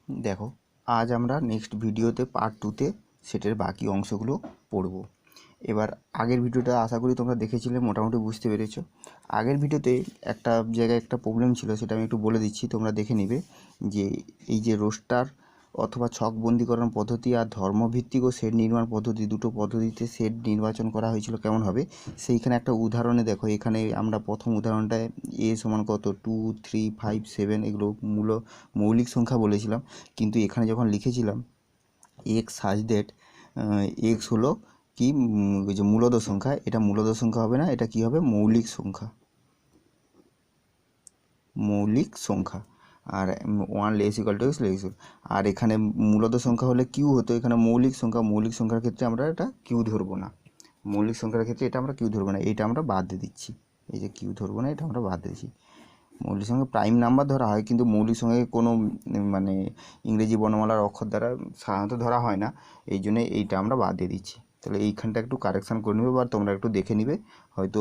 দেখো, আজ আমরা নেক্সট ভিডিওতে পার্ট 2তে সেটের বাকি অংশগুলো পড়ব। এবার আগের ভিডিওটা আশা করি তোমরা দেখেছিলে, মোটামুটি বুঝতে পেরেছো। আগের ভিডিওতে একটা জায়গায় একটা প্রবলেম ছিল, সেটা আমি একটু বলে দিচ্ছি, তোমরা দেখে নিবে। যে এই যে রোস্টার অথবা ছক বন্দীকরণ পদ্ধতি আর ধর্মভিত্তিক ও সেট নির্মাণ পদ্ধতি, দুটো পদ্ধতিতে সেট নির্বাচন করা হয়েছিল কেমন হবে, সেইখানে একটা উদাহরণে দেখো। এখানে আমরা প্রথম উদাহরণটায় এ সমান কত 2, 3, 5, 7 এগুলো মৌলিক সংখ্যা বলেছিলাম, কিন্তু এখানে যখন লিখেছিলাম এক্স সাজ দ্যাট এক্স হলো কি যে মূলদ সংখ্যা, এটা মূলদ সংখ্যা হবে না, এটা কি হবে মৌলিক সংখ্যা। মৌলিক সংখ্যা আর 1 less equal to x less. আর এখানে মূলদ সংখ্যা হলে কিউ হতো, এখানে মৌলিক সংখ্যার ক্ষেত্রে আমরা এটা কিউ ধরবো না। মৌলিক সংখ্যার ক্ষেত্রে এটা আমরা কিউ ধরবো না, এটা আমরা বাদ দিয়ে দিচ্ছি। এই যে কিউ ধরবো না, এটা আমরা বাদ দিচ্ছি। মৌলিক সংখ্যা প্রাইম নাম্বার ধরা হয়, কিন্তু মৌলিক সংখ্যাকে কোনো মানে ইংরেজি বর্ণমালার অক্ষর দ্বারা সাধারণত ধরা হয় না, এই জন্য এইটা আমরা বাদ দিয়ে দিচ্ছি। তাহলে এইখানটা একটু কারেকশান করে নেবে বা তোমরা একটু দেখে নিবে, হয়তো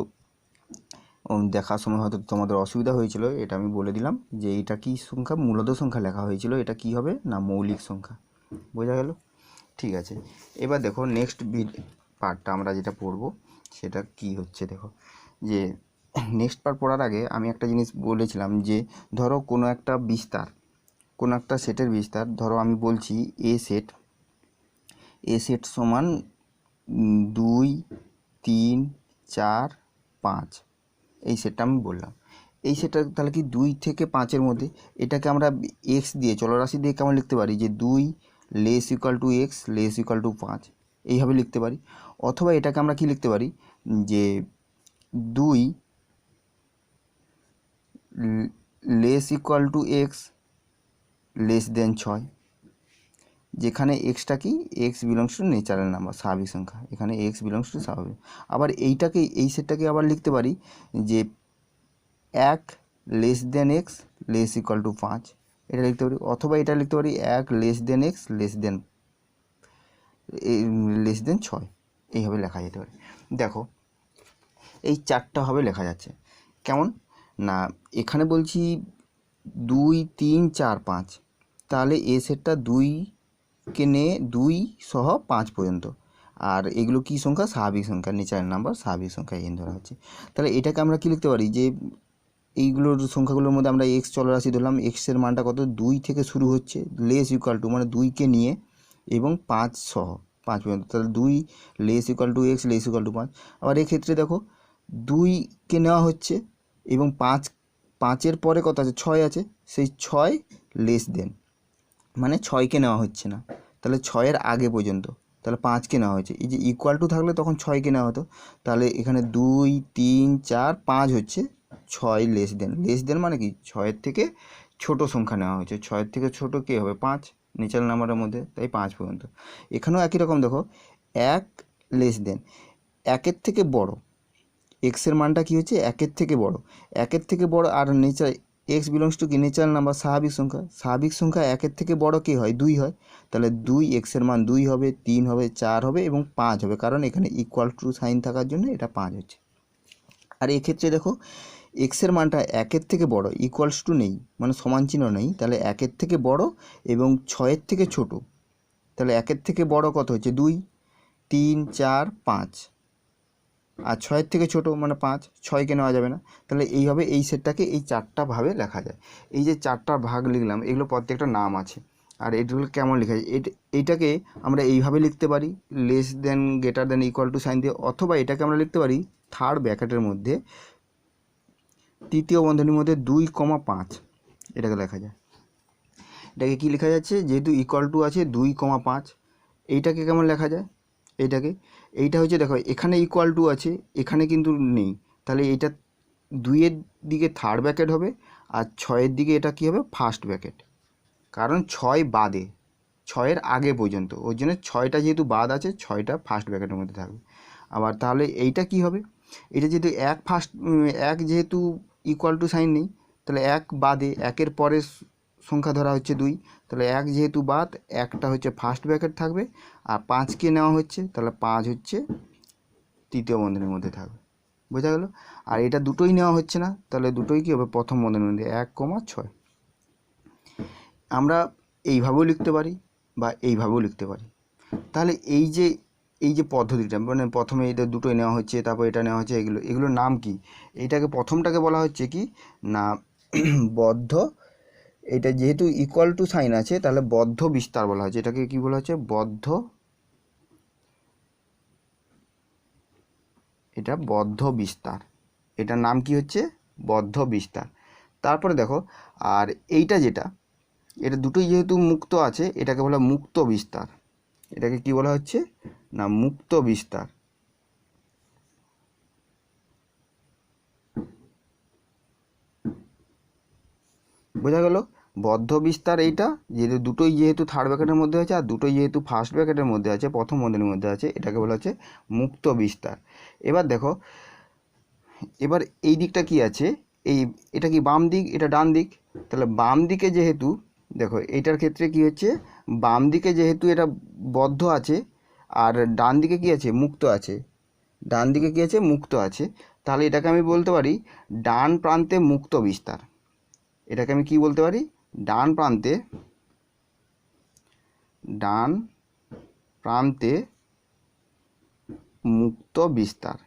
দেখার সময় হয়তো তোমাদের অসুবিধা হয়েছিল। এটা আমি বলে দিলাম যে এইটা কি সংখ্যা, মূলদ সংখ্যা লেখা হয়েছিল, এটা কি হবে না মৌলিক সংখ্যা। বোঝা গেল? ঠিক আছে, এবার দেখো নেক্সট পার্টটা আমরা যেটা পড়বো সেটা কি হচ্ছে। দেখো যে নেক্সট পার্ট পড়ার আগে আমি একটা জিনিস বলেছিলাম যে ধরো কোনো একটা সেটের বিস্তার, ধরো আমি বলছি এ সেট সমান 2, 3, 4, 5, এই সেটটা আমি বললাম। এই সেটটা তাহলে কি 2 থেকে 5-এর মধ্যে, এটাকে আমরা এক্স দিয়ে চলরাশি দিয়ে কেমন লিখতে পারি যে 2 less equal to x less equal two 5, এইভাবে লিখতে পারি। অথবা এটাকে আমরা কি লিখতে পারি যে 2 less equal to x less than 6, যেখানে এক্সটা কি x belongs two natural number, স্বাভাবিক সংখ্যা, এখানে এক্স বিলংস টু স্বাভাবিক। আবার এই সেটটাকে আবার লিখতে পারি যে 1 less than x less equal two 5, এটা লিখতে পারি। অথবা এটা লিখতে পারি 1 less than x less than 6, এইভাবে লেখা যেতে পারে। দেখো এই চারটাভাবে লেখা যাচ্ছে। কেমন না, এখানে বলছি 2, 3, 4, 5, তাহলে এ সেটটা 2কে নিয়ে 2 সহ 5 পর্যন্ত, আর এগুলো কি সংখ্যা স্বাভাবিক সংখ্যা, ন্যাচারাল নাম্বার, স্বাভাবিক সংখ্যা এন ধরা হচ্ছে। তাহলে এটাকে আমরা কি লিখতে পারি যে এইগুলোর সংখ্যাগুলোর মধ্যে আমরা এক্স চলরাশি ধরলাম, এক্সের মানটা কত 2 থেকে শুরু হচ্ছে, লেস ইকুয়াল টু মানে 2কে নিয়ে এবং 5 সহ 5 পর্যন্ত, তাহলে 2 less equal to x less equal two 5। আবার এক্ষেত্রে দেখো 2কে নেওয়া হচ্ছে এবং 5-এর পরে কত আছে 6 আছে, সেই 6 লেস দেন মানে 6কে নেওয়া হচ্ছে না, তাহলে 6-এর আগে পর্যন্ত, তাহলে 5কে নেওয়া হয়েছে। এই যে ইকুয়াল টু থাকলে তখন 6কে নেওয়া হতো, তাহলে এখানে 2, 3, 4, 5 হচ্ছে 6 লেস দেন মানে কি 6-এর থেকে ছোট সংখ্যা নেওয়া হয়েছে। 6-এর থেকে ছোট কে হবে 5, ন্যাচারাল নাম্বারের মধ্যে, তাই 5 পর্যন্ত। এখানেও একই রকম দেখো 1 লেস দেন 1-এর থেকে বড়, এক্সের মানটা কি হচ্ছে 1-এর থেকে বড়, 1-এর থেকে বড় আর এক্স বিলংস টু কি ন্যাচারাল নাম্বার, স্বাভাবিক সংখ্যা 1-এর থেকে বড় কে হয় 2 হয়, তাহলে 2 এক্সের মান 2 হবে, 3 হবে, 4 হবে এবং 5 হবে, কারণ এখানে ইকুয়াল টু সাইন থাকার জন্য এটা 5 হচ্ছে। আর এক্ষেত্রে দেখো এক্সের মানটা 1-এর থেকে বড়, ইকুয়ালস টু নেই মানে সমান চিহ্ন নেই, তাহলে 1-এর থেকে বড় এবং 6-এর থেকে ছোট, তাহলে 1-এর থেকে বড় কত হচ্ছে 2, 3, 4, 5, আর 6-এর থেকে ছোট মানে 5, 6কে নেওয়া যাবে না। তাহলে এইভাবে এই সেটটাকে এই 4টা ভাবে লেখা যায়। এই যে 4টা ভাগ লিখলাম, এগুলো প্রত্যেকটা নাম আছে। আর এগুলো কেমন লেখা যায়, এইটাকে আমরা এইভাবে লিখতে পারি less than greater than equal to sign দিয়ে, অথবা এটাকে আমরা লিখতে পারি থার্ড ব্র্যাকেটের মধ্যে তৃতীয় বন্ধনীর মধ্যে 2,5, এটাকে লেখা যায়। এটাকে কি লেখা যাচ্ছে, যেহেতু ইকুয়াল টু আছে 2,5, এইটাকে কেমন লেখা যায়, এইটা হচ্ছে দেখো এখানে ইকুয়াল টু আছে, এখানে কিন্তু নেই, তাহলে এইটা 2-এর দিকে থার্ড ব্র্যাকেট হবে আর 6-এর দিকে এটা কি হবে ফার্স্ট ব্র্যাকেট, কারণ 6 বাদে 6-এর আগে পর্যন্ত, ওই জন্য 6টা যেহেতু বাদ আছে 6টা ফার্স্ট ব্র্যাকেটের মধ্যে থাকবে। আবার তাহলে এইটা কি হবে, এটা যেহেতু 1 যেহেতু ইকুয়াল টু সাইন নেই, তাহলে 1 বাদে 1-এর পরে সংখ্যা ধরা হচ্ছে 2, তাহলে 1 যেহেতু বাদ, একটা হচ্ছে ফার্স্ট ব্র্যাকেট থাকবে, আর 5কে নেওয়া হচ্ছে, তাহলে 5 হচ্ছে তৃতীয় বন্ধনীর মধ্যে থাকবে। বোঝা গেল? আর এটা দুটোই নেওয়া হচ্ছে না, তাহলে দুটোই কী হবে প্রথম বন্ধনীর মধ্যে 1,6। আমরা এইভাবেও লিখতে পারি বা এইভাবেও লিখতে পারি। তাহলে এই যে পদ্ধতিটা, মানে প্রথমে এটা দুটোই নেওয়া হচ্ছে, তারপর এটা নেওয়া হচ্ছে, এগুলোর নাম কি? এইটাকে প্রথমটাকে বলা হচ্ছে কি না বদ্ধ। এটা যেহেতু ইকুয়াল টু সাইন আছে তাহলে বদ্ধ বিস্তার বলা হচ্ছে। এটাকে কি বলা হচ্ছে? বদ্ধ, এটা বদ্ধ বিস্তার। এটার নাম কি হচ্ছে? বদ্ধ বিস্তার। তারপরে দেখো, আর এইটা যেটা, এটা দুটোই যেহেতু মুক্ত আছে, এটাকে বলা মুক্ত বিস্তার। এটাকে কি বলা হচ্ছে না মুক্ত বিস্তার। বোঝা গেল? বদ্ধ বিস্তার এইটা, যেহেতু দুটোই যেহেতু থার্ড ব্র্যাকেটের মধ্যে আছে আর দুটোই যেহেতু ফার্স্ট ব্র্যাকেটের মধ্যে আছে, প্রথম বন্ধনীর মধ্যে আছে, এটাকে বলা হচ্ছে মুক্ত বিস্তার। এবার দেখো, এবার এই দিকটা কি আছে, এটা কি বাম দিক, এটা ডান দিক। তাহলে বাম দিকে যেহেতু, দেখো এইটার ক্ষেত্রে কি হচ্ছে, বাম দিকে যেহেতু এটা বদ্ধ আছে আর ডান দিকে কি আছে, মুক্ত আছে, ডান দিকে কি আছে, মুক্ত আছে, তাহলে এটাকে আমি বলতে পারি ডান প্রান্তে মুক্ত বিস্তার। এটাকে আমি কি বলতে পারি? ডান প্রান্তে মুক্ত বিস্তার।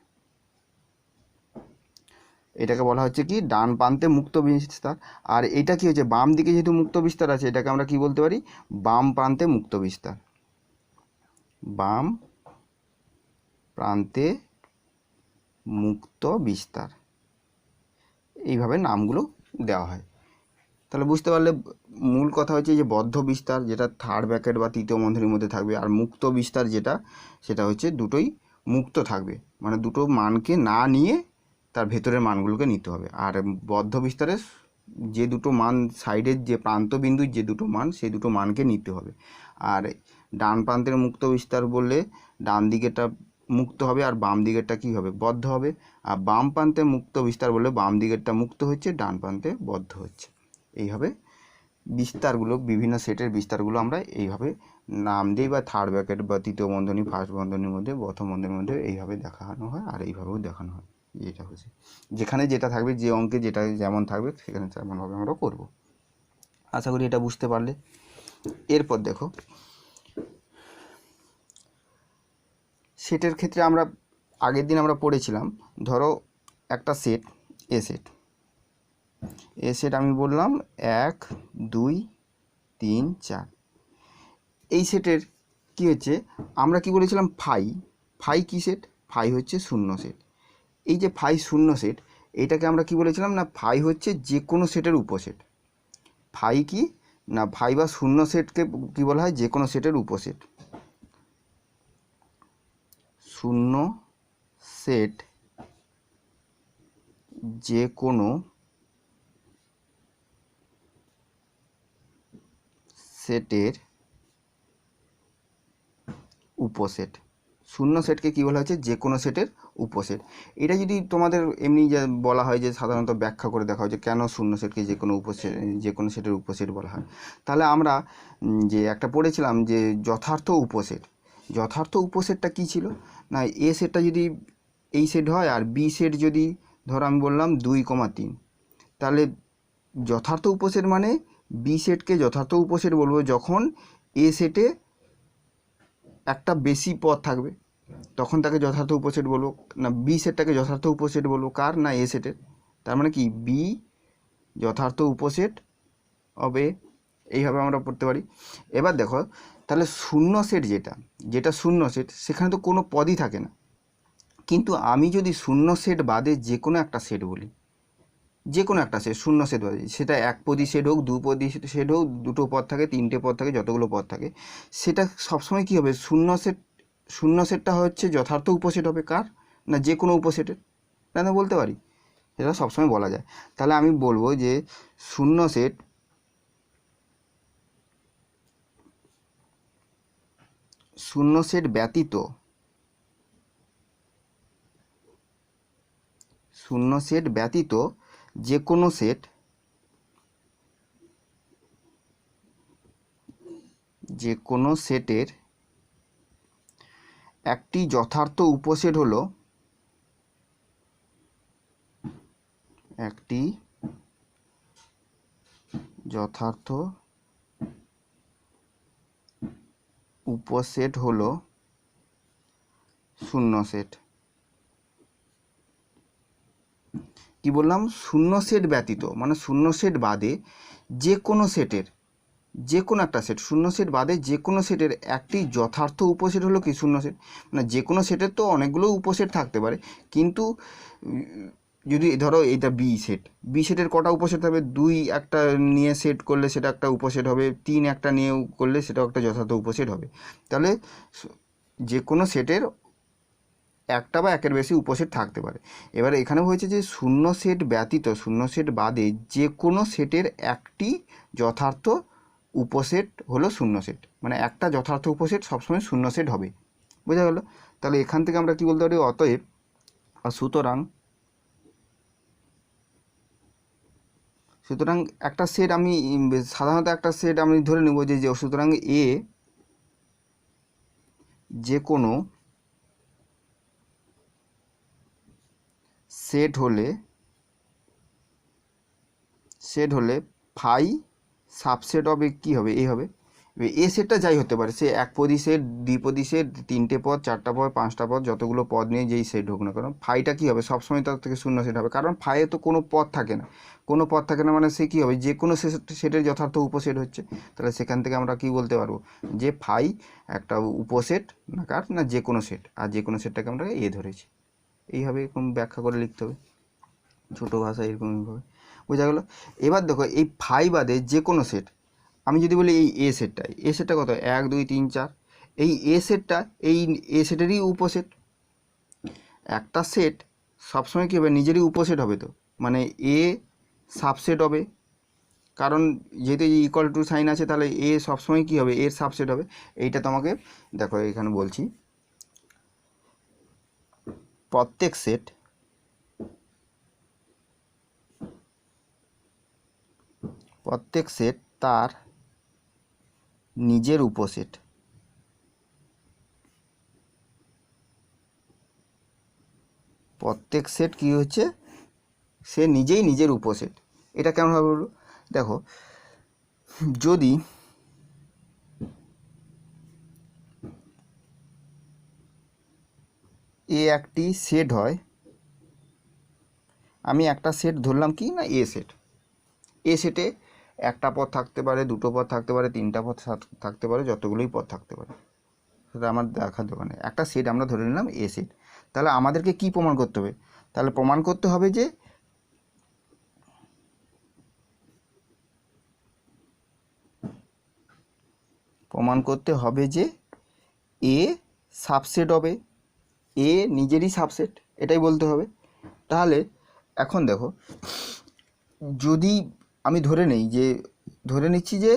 এটাকে বলা হচ্ছে কি ডান প্রান্তে মুক্ত বিস্তার। আর এটা কি হচ্ছে, বাম দিকে যেহেতু মুক্ত বিস্তার আছে, এটাকে আমরা কি বলতে পারি? বাম প্রান্তে মুক্ত বিস্তার। বাম প্রান্তে মুক্ত বিস্তার, এইভাবে নামগুলো দেওয়া হয়। তাহলে বুঝতে পারলে মূল কথা হচ্ছে যে বদ্ধ বিস্তার যেটা থার্ড ব্র্যাকেট বা তৃতীয় বন্ধনীর মধ্যে থাকবে, আর মুক্ত বিস্তার যেটা, সেটা হচ্ছে দুটোই মুক্ত থাকবে, মানে দুটো মানকে না নিয়ে তার ভেতরের মানগুলোকে নিতে হবে। আর বদ্ধ বিস্তারে যে দুটো মান সাইডের যে প্রান্ত বিন্দুর যে দুটো মান, সেই দুটো মানকে নিতে হবে। আর ডান প্রান্তের মুক্ত বিস্তার বললে ডান দিকেরটা মুক্ত হবে আর বাম দিকেরটা কী হবে, বদ্ধ হবে। আর বাম প্রান্তে মুক্ত বিস্তার বললে বাম দিকেরটা মুক্ত হচ্ছে, ডান প্রান্তে বদ্ধ হচ্ছে। এইভাবে বিস্তারগুলো, বিভিন্ন সেটের বিস্তারগুলো আমরা এইভাবে নাম দিই, বা থার্ড ব্র্যাকেট বা তৃতীয় বন্ধনী, ফার্স্ট বন্ধনীর মধ্যে, প্রথম বন্ধনীর মধ্যে এইভাবে দেখানো হয়। আর এইভাবেও দেখানো হয়। যেটা হচ্ছে যেখানে যেটা থাকবে, যে অঙ্কে যেটা যেমন থাকবে সেখানে তেমনভাবে আমরা করব। আশা করি এটা বুঝতে পারলে। এরপর দেখো, সেটের ক্ষেত্রে আমরা আগের দিন আমরা পড়েছিলাম, ধরো একটা সেট, এ সেট আমি বললাম 1 2 3 4। এই সেটের কি হচ্ছে, আমরা কি বলেছিলাম, ফাই কি সেট, ফাই হচ্ছে শূন্য সেট। এই যে ফাই শূন্য সেট, এটাকে আমরা কি বলেছিলাম না ফাই হচ্ছে যে কোনো সেটের উপসেট। ফাই কি না, ফাই বা শূন্য সেটকে কি বলা হয়, যে কোনো সেটের উপসেট। শূন্য সেট যে কোনো সেটের উপসেট। শূন্য সেটকে কী বলা হচ্ছে, যে কোনো সেটের উপসেট। এটা যদি তোমাদের এমনি যে বলা হয়, যে সাধারণত ব্যাখ্যা করে দেখা হয় যে কেন শূন্য সেটকে যে কোনো উপসেট, যে কোনো সেটের উপসেট বলা হয়, তাহলে আমরা যে একটা পড়েছিলাম যে যথার্থ উপসেট। যথার্থ উপসেটটা কী ছিল না, এ সেটটা যদি এই সেট হয় আর বি সেট যদি, ধরো আমি বললাম 2,3, তাহলে যথার্থ উপসেট মানে বি সেটকে যথার্থ উপসেট বলবো যখন এ সেটে একটা বেশি পদ থাকবে, তখন তাকে যথার্থ উপসেট বলবো। না বি সেটটাকে যথার্থ উপসেট বলবো কার, না এ সেটের। তার মানে কি বি যথার্থ উপসেট হবে, এইভাবে আমরা পড়তে পারি। এবার দেখো, তাহলে শূন্য সেট যেটা শূন্য সেট, সেখানে তো কোনো পদই থাকে না। কিন্তু আমি যদি শূন্য সেট বাদে যে কোনো একটা সেট বলি, যে কোনো একটা সেট শূন্য সেট বাদে, সেটা একপদী সেট হোক, দুপদী সেট হোক, দুটো পদ থাকে, তিনটে পদ থাকে, যতগুলো পদ থাকে, সেটা সবসময় কী হবে, শূন্য সেটটা হচ্ছে যথার্থ উপসেট হবে কার, না যে কোনো উপসেটের। কেন বলতে পারি, সেটা সবসময় বলা যায়। তাহলে আমি বলবো যে শূন্য সেট ব্যতীত, শূন্য সেট ব্যতীত যে কোনো সেট, যে কোনো সেটের একটি যথার্থ উপসেট হলো, একটি যথার্থ উপসেট হলো শূন্য সেট। কি বললাম? শূন্য সেট ব্যতীত, মানে শূন্য সেট বাদে যে কোনো সেটের, যে কোনো একটা সেট, শূন্য সেট বাদে যে কোনো সেটের একটি যথার্থ উপসেট হলো কি শূন্য সেট। মানে যে কোনো সেটের তো অনেকগুলো উপসেট থাকতে পারে, কিন্তু যদি ধরো এটা বি সেটের কটা উপসেট হবে? 2 একটা নিয়ে সেট করলে সেটা একটা উপসেট হবে, 3 একটা নিয়ে করলে সেটাও একটা যথার্থ উপসেট হবে। তাহলে যে কোনো সেটের একটা বা একের বেশি উপসেট থাকতে পারে। এবার এখানে হয়েছে যে শূন্য সেট ব্যতীত, শূন্য সেট বাদে যে কোনো সেটের একটি যথার্থ উপসেট হলো শূন্য সেট। মানে একটা যথার্থ উপসেট সবসময় শূন্য সেট হবে। বোঝা গেল? তাহলে এখান থেকে আমরা কি বলতে পারি? অতএব সুতরাং একটা সেট আমি সাধারণত একটা সেট আমি ধরে নেব যে সুতরাং এ যে কোনো সেট হলে ফাই সাবসেট হবে কি হবে? এ হবে। এ সেটটা যাই হতে পারে, সে একপদী সেট, দ্বিপদী সেট, 3টে পদ, 4টা পদ, 5টা পদ, যতগুলো পদ নিয়ে যেই সেট হোক না কেন, ফাইটা কী হবে? সবসময় তার থেকে শূন্য সেট হবে, কারণ ফাইয়ে তো কোনো পদ থাকে না। কোনো পদ থাকে না মানে সে কী হবে? যে কোনো সেটের যথার্থ উপসেট হচ্ছে। তাহলে সেখান থেকে আমরা কি বলতে পারবো? যে ফাই একটা উপসেট না কার না যে কোনো সেট, আর যে কোনো সেটটাকে আমরা এ ধরেছি। এইভাবে এরকম ব্যাখ্যা করে লিখতে হবে ছোটো ভাষায়, এরকমভাবে। বোঝা গেল? এবার দেখো এই ফাই বাদে যে কোনো সেট, আমি যদি বলি এই এ সেটটা কত? 1 2 3 4। এই এ সেটটা এই এ সেটেরই উপসেট। একটা সেট সবসময় কী হবে? নিজেরই উপসেট হবে, তো মানে এ সাবসেট হবে, কারণ যেহেতু ইকুয়াল টু সাইন আছে, তাহলে এ সবসময় কী হবে? এর সাবসেট হবে। এইটা তোমাকে দেখো এখানে বলছি, প্রত্যেক সেট তার নিজের উপসেট। প্রত্যেক সেট কী হচ্ছে? সে নিজেই নিজের উপসেট। এটা কেমনভাবে বলবো? দেখো, যদি এ একটি সেট হয়, আমি একটা সেট ধরলাম কি না এ সেটে একটা পদ থাকতে পারে, দুটো পদ থাকতে পারে, 3টা পদ থাকতে পারে, যতগুলোই পদ থাকতে পারে, সেটা আমার দেখার দোকানে। একটা সেট আমরা ধরে নিলাম এ সেট। তাহলে আমাদেরকে কি প্রমাণ করতে হবে? তাহলে প্রমাণ করতে হবে যে এ সাবসেট হবে, এ নিজেরই সাবসেট, এটাই বলতে হবে। তাহলে এখন দেখো, যদি আমি ধরে নিচ্ছি যে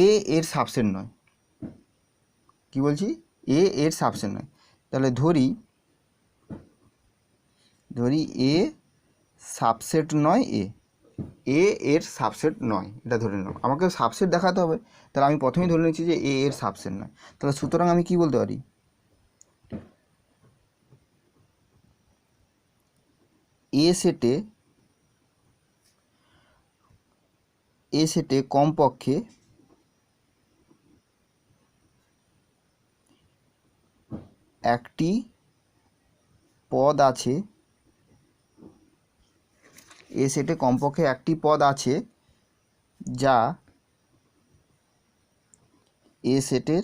এ এর সাবসেট নয়, কি বলছি? এ এর সাবসেট নয়। তাহলে ধরি এ সাবসেট নয়, এ এর সাবসেট নয়, এটা ধরে নিলাম। আমাকে সাবসেট দেখাতে হবে, তাহলে আমি প্রথমেই ধরে নিচ্ছি যে এ এর সাবসেট নয়। তাহলে সুতরাং আমি কি বলতে পারি? এ সেটে কমপক্ষে একটি পদ আছে, এ সেটে কমপক্ষে একটি পদ আছে যা এ সেটের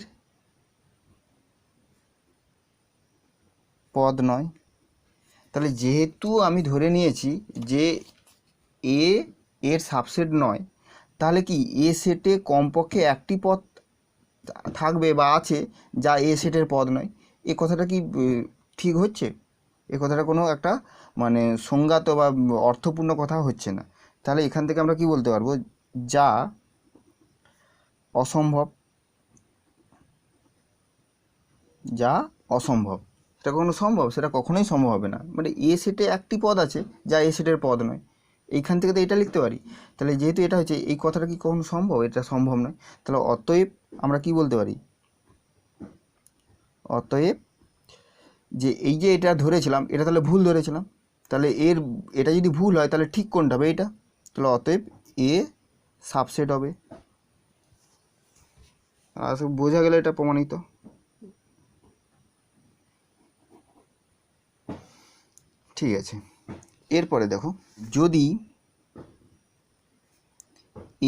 পদ নয়। তাহলে যেহেতু আমি ধরে নিয়েছি যে এ এর সাবসেট নয়, তাহলে কি এ সেটে কমপক্ষে একটি পদ থাকবে বা আছে যা এ সেটের পদ নয়। এ কথাটা কি ঠিক হচ্ছে? এ কথাটা কোনো একটা মানে সংজ্ঞাত বা অর্থপূর্ণ কথা হচ্ছে না। তাহলে এখান থেকে আমরা কি বলতে পারবো? যা অসম্ভব, সেটা কখনো সম্ভব? সেটা কখনোই সম্ভব হবে না। মানে এ সেটে একটি পদ আছে যা এ সেটের পদ নয়, এইখান থেকে তো এটা লিখতে পারি। তাহলে যেহেতু এটা হচ্ছে, এই কথাটা কি কখনো সম্ভব? এটা সম্ভব নয়। তাহলে অতএব আমরা কি বলতে পারি? অতএব যে এই যে এটা ধরেছিলাম, এটা তাহলে ভুল ধরেছিলাম। তাহলে এটা যদি ভুল হয়, তাহলে ঠিক কোনটা হবে? এটা। তাহলে অতএব এ সাবসেট হবে। বোঝা গেলে এটা প্রমাণিত। ঠিক আছে, এরপরে দেখো, যদি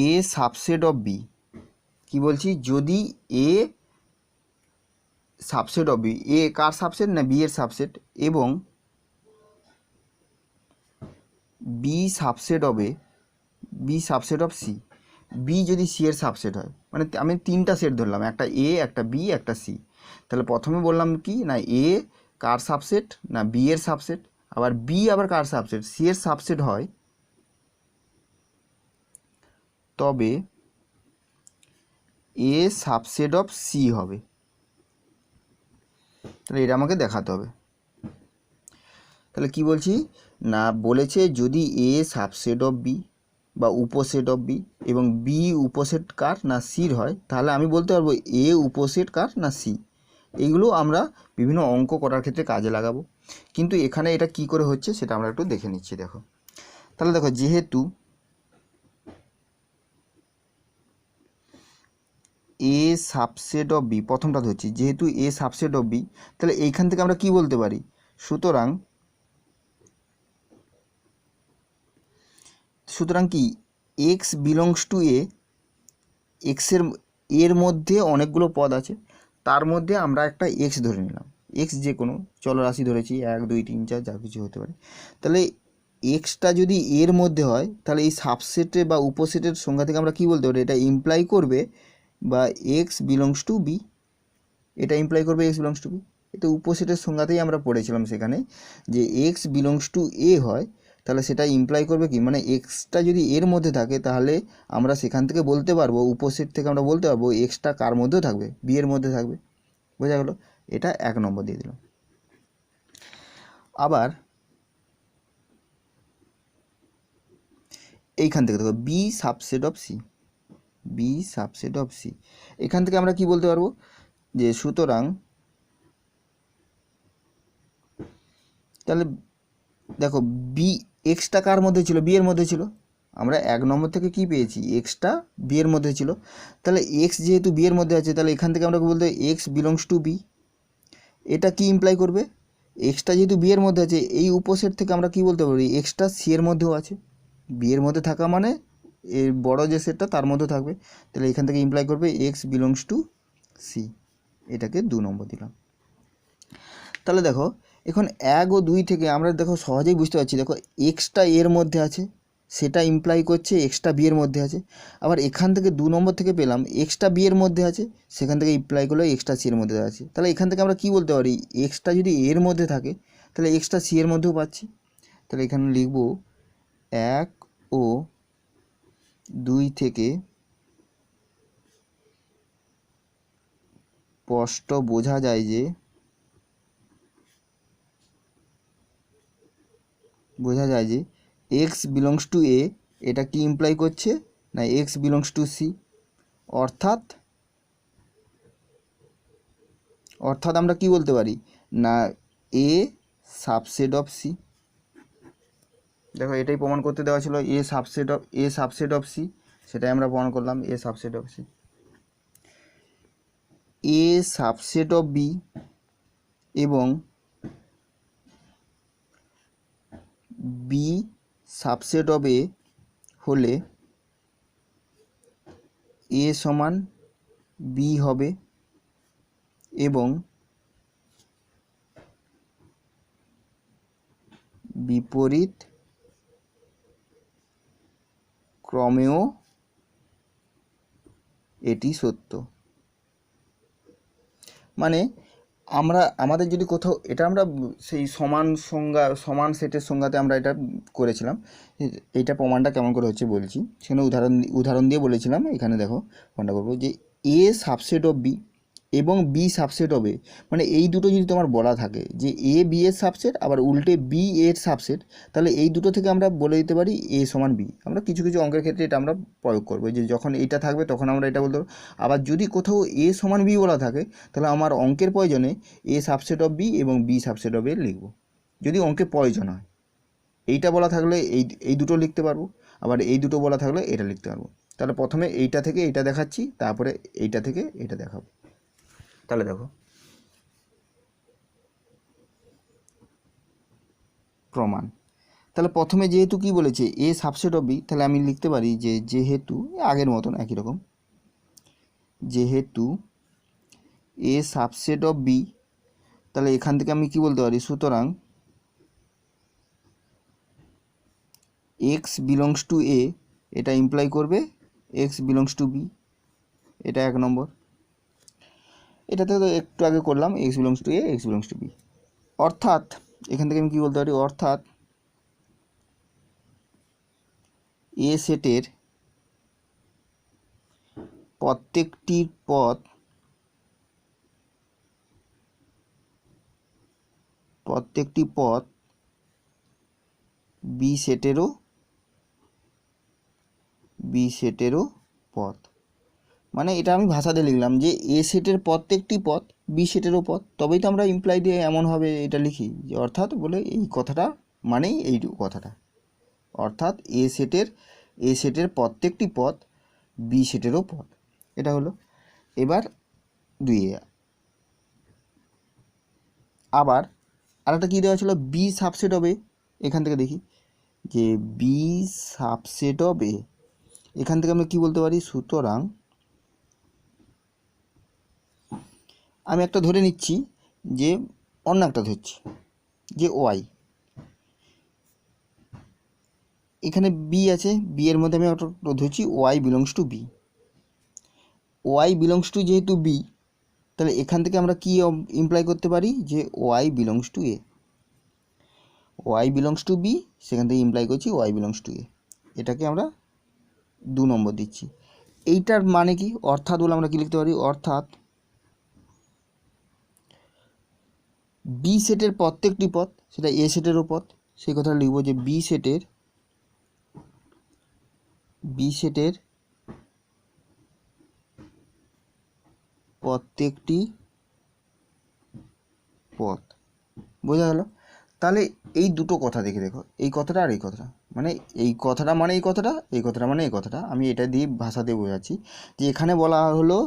এ সাবসেট অফ বি, কি বলছি, যদি A subset of B, A কার সাবসেট, না বি এর সাবসেট, এবং B subset of A, B subset of C, B যদি সি এর সাবসেট হয়, মানে আমি তিনটা সেট ধরলাম, একটা এ, একটা বি, একটা সি। তাহলে প্রথমে বললাম কি, না এ কার সাবসেট, না বি এর সাবসেট, আবার বি আবার কার সাবসেট, সি এর সাবসেট হয়, তবে এ সাবসেট অফ সি হবে। তাহলে এটা আমাকে দেখাতে হবে। তাহলে কি বলছি, না বলেছে যদি এ সাবসেট অফ বি বা উপসেট অফ বি এবং বি উপসেট কার, না সির হয়, তাহলে আমি বলতে পারবো এ উপসেট কার, না সি। এইগুলো আমরা বিভিন্ন অঙ্ক করার ক্ষেত্রে কাজে লাগাবো। কিন্তু এখানে এটা কি করে হচ্ছে সেটা আমরা একটু দেখে নিচ্ছি। দেখো, তাহলে দেখো, যেহেতু এ সাবসেট অফ বি, প্রথমটা ধরছি, যেহেতু এ সাবসেট অফ বি, তাহলে এইখান থেকে আমরা কি বলতে পারি, সুতরাং কি এক্স বিলংস টু এ, এক্সের এর মধ্যে অনেকগুলো পদ আছে, তার মধ্যে আমরা একটা এক্স ধরে নিলাম, এক্স যে কোনো চলরাশি ধরেছি, 1 2 3 4 যা কিছু হতে পারে। তাহলে এক্সটা যদি এর মধ্যে হয়, তাহলে এই সাবসেটে বা উপসেটের সংখ্যা থেকে আমরা কি বলতে পারি, এটা ইমপ্লাই করবে বা এক্স বিলংস টু বি, এটা ইমপ্লাই করবে এক্স বিলংস টু বি। এটা উপসেটের সংখ্যাতেই আমরা পড়েছিলাম সেখানে, যে এক্স বিলংস টু এ হয়, তাহলে সেটা ইমপ্লাই করবে কি, মানে এক্সটা যদি এর মধ্যে থাকে, তাহলে আমরা সেখান থেকে বলতে পারবো, উপসেট থেকে আমরা বলতে পারবো এক্সটা কার মধ্যেও থাকবে, বি এর মধ্যে থাকবে। বোঝা গেল? এটা 1 নম্বর দিয়ে দিলাম। আবার এইখান থেকে দেখো, B subset of C, B subset of C, এখান থেকে আমরা কি বলতে পারবো, যে সুতরাং তাহলে দেখো, বি এক্সটা কার মধ্যে ছিল, বি এর মধ্যে ছিল, আমরা 1 নম্বর থেকে কি পেয়েছি, এক্সটা বি এর মধ্যে ছিল। তাহলে এক্স যেহেতু বি এর মধ্যে আছে, তাহলে এখান থেকে আমরা বলতে এক্স বিলংস টু বি। এটা কি ইমপ্লাই করবে, এক্সটা যেহেতু বি এর মধ্যে আছে, এই উপসেট থেকে আমরা কি বলতে পারি, এক্সটা সি এর মধ্যেও আছে, বি এর মধ্যে থাকা মানে এর বড় যে সেটটা তার মধ্যে থাকবে। তাহলে এখান থেকে ইমপ্লাই করবে এক্স বিলংস টু সি। এটাকে 2 নম্বর দিলাম। তাহলে দেখো, এখন 1 ও 2 থেকে আমরা দেখো সহজেই বুঝতে পারছি, দেখো এক্সটা এর মধ্যে আছে, সেটা ইমপ্লাই করছে এক্সটা বি এর মধ্যে আছে। আবার এখান থেকে 2 নম্বর থেকে পেলাম এক্সটা বি এর মধ্যে আছে, সেখান থেকে ইমপ্লাই করলে এক্সটা সি এর মধ্যে আছে। তাহলে এখান থেকে আমরা কি বলতে পারি, এক্সটা যদি এর মধ্যে থাকে, তাহলে এক্সটা সি এর মধ্যেও পাচ্ছি। তাহলে এখানে লিখব 1 ও 2 থেকে স্পষ্ট বোঝা যায় যে এক্স বিলংস টু এ, এটা কি ইমপ্লাই করছে, না এক্স বিলংস টু সি। অর্থাৎ আমরা কি বলতে পারি, না এ সাবসেট অফ সি। দেখো, এটাই প্রমাণ করতে দেওয়া ছিল, এ সাবসেট অফ সি, সেটাই আমরা প্রমাণ করলাম, A subset of C. A subset of B এবং বি সাবসেট অফ এ হলে এ সমান বি হবে এবং বিপরীত ক্রমেও এটি সত্য। মানে আমাদের যদি কোথাও, এটা আমরা সেই সমান সেটের সংজ্ঞাতে আমরা এটা করেছিলাম। এইটা প্রমাণটা কেমন করে হচ্ছে বলছি, সেখানে উদাহরণ দিয়ে বলেছিলাম। এখানে দেখো, প্রমাণটা করবো যে এ সাবসেট অফ বি এবং বি সাবসেট অফ এ, মানে এই দুটো যদি তোমার বলা থাকে যে এ বি এর সাবসেট, আবার উল্টে বি এর সাবসেট, তাহলে এই দুটো থেকে আমরা বলে দিতে পারি এ সমান বি। আমরা কিছু কিছু অঙ্কের ক্ষেত্রে এটা আমরা প্রয়োগ করবো, যে যখন এটা থাকবে তখন আমরা এটা বলতে পারবো। আবার যদি কোথাও এ সমান বি বলা থাকে, তাহলে আমার অঙ্কের প্রয়োজনে এ সাবসেট অফ বি এবং বি সাবসেট অফ এ লিখব, যদি অঙ্কের প্রয়োজন হয়। এইটা বলা থাকলে এই দুটো লিখতে পারবো, আবার এই দুটো বলা থাকলে এটা লিখতে পারবো। তাহলে প্রথমে এইটা থেকে এইটা দেখাচ্ছি, তারপরে এইটা থেকে এইটা দেখাবো। তাহলে দেখো প্রমাণ। তাহলে প্রথমে যেহেতু কি বলেছে এ সাবসেট অফ বি, তাহলে আমি লিখতে পারি যে যেহেতু আগের মতন একই রকম, যেহেতু এ সাবসেট অফ বি, তাহলে এখান থেকে আমি কি বলতে পারি, সুতরাং এক্স বিলংস টু এ, এটা ইমপ্লাই করবে এক্স বিলংস টু বি, এটা 1 নম্বর। এটাতে তো একটু আগে করলাম x belongs to A, x belongs to B. অর্থাৎ এখান থেকে আমি কী বলতে পারি, অর্থাৎ এ সেটের প্রত্যেকটি পদ বি সেটেরও পদ। মানে এটা আমি ভাষাতে লিখলাম যে এ সেটের প্রত্যেকটি পদ বি সেটেরও পদ, তবেই তো আমরা ইমপ্লাই দিয়ে এমনভাবে এটা লিখি যে অর্থাৎ বলে এই কথাটা মানেই এই কথাটা, অর্থাৎ এ সেটের প্রত্যেকটি পদ বি সেটেরও পদ। এটা হলো। এবার 2 আবার আরেকটা কী দেওয়া ছিল, বি সাবসেট অফ এ। এখান থেকে দেখি যে বি সাবসেট অফ এ, এখান থেকে আমরা কী বলতে পারি, সুতরাং আমি একটা ধরে নিচ্ছি যে অন্য একটা ধরছি যে ওয়াই, এখানে বি আছে, বি এর মধ্যে আমি একটা ধরছি y belongs to B. Y belongs to যেহেতু বি, তাহলে এখান থেকে আমরা কি ইমপ্লাই করতে পারি যে y belongs to A, y belongs to B, সেখান থেকে ইমপ্লাই করছি ওয়াই বিলংস টু এ। এটাকে আমরা 2 নম্বর দিচ্ছি। এইটার মানে কি, অর্থাৎ বলে আমরা কি লিখতে পারি, অর্থাৎ বি সেটের প্রত্যেকটি পদ, সেটা এ সেটেরও পদ, সেই কথা লিখব যে বি সেটের প্রত্যেকটি পদ। বোঝা গেল? তাহলে এই দুটো কথা দেখে দেখো, এই কথাটা আর এই কথাটা, মানে এই কথাটা মানে এই কথাটা, এই কথাটা মানে এই কথাটা, আমি এটা দিয়ে ভাষা দিয়ে বোঝাচ্ছি যে এখানে বলা হলো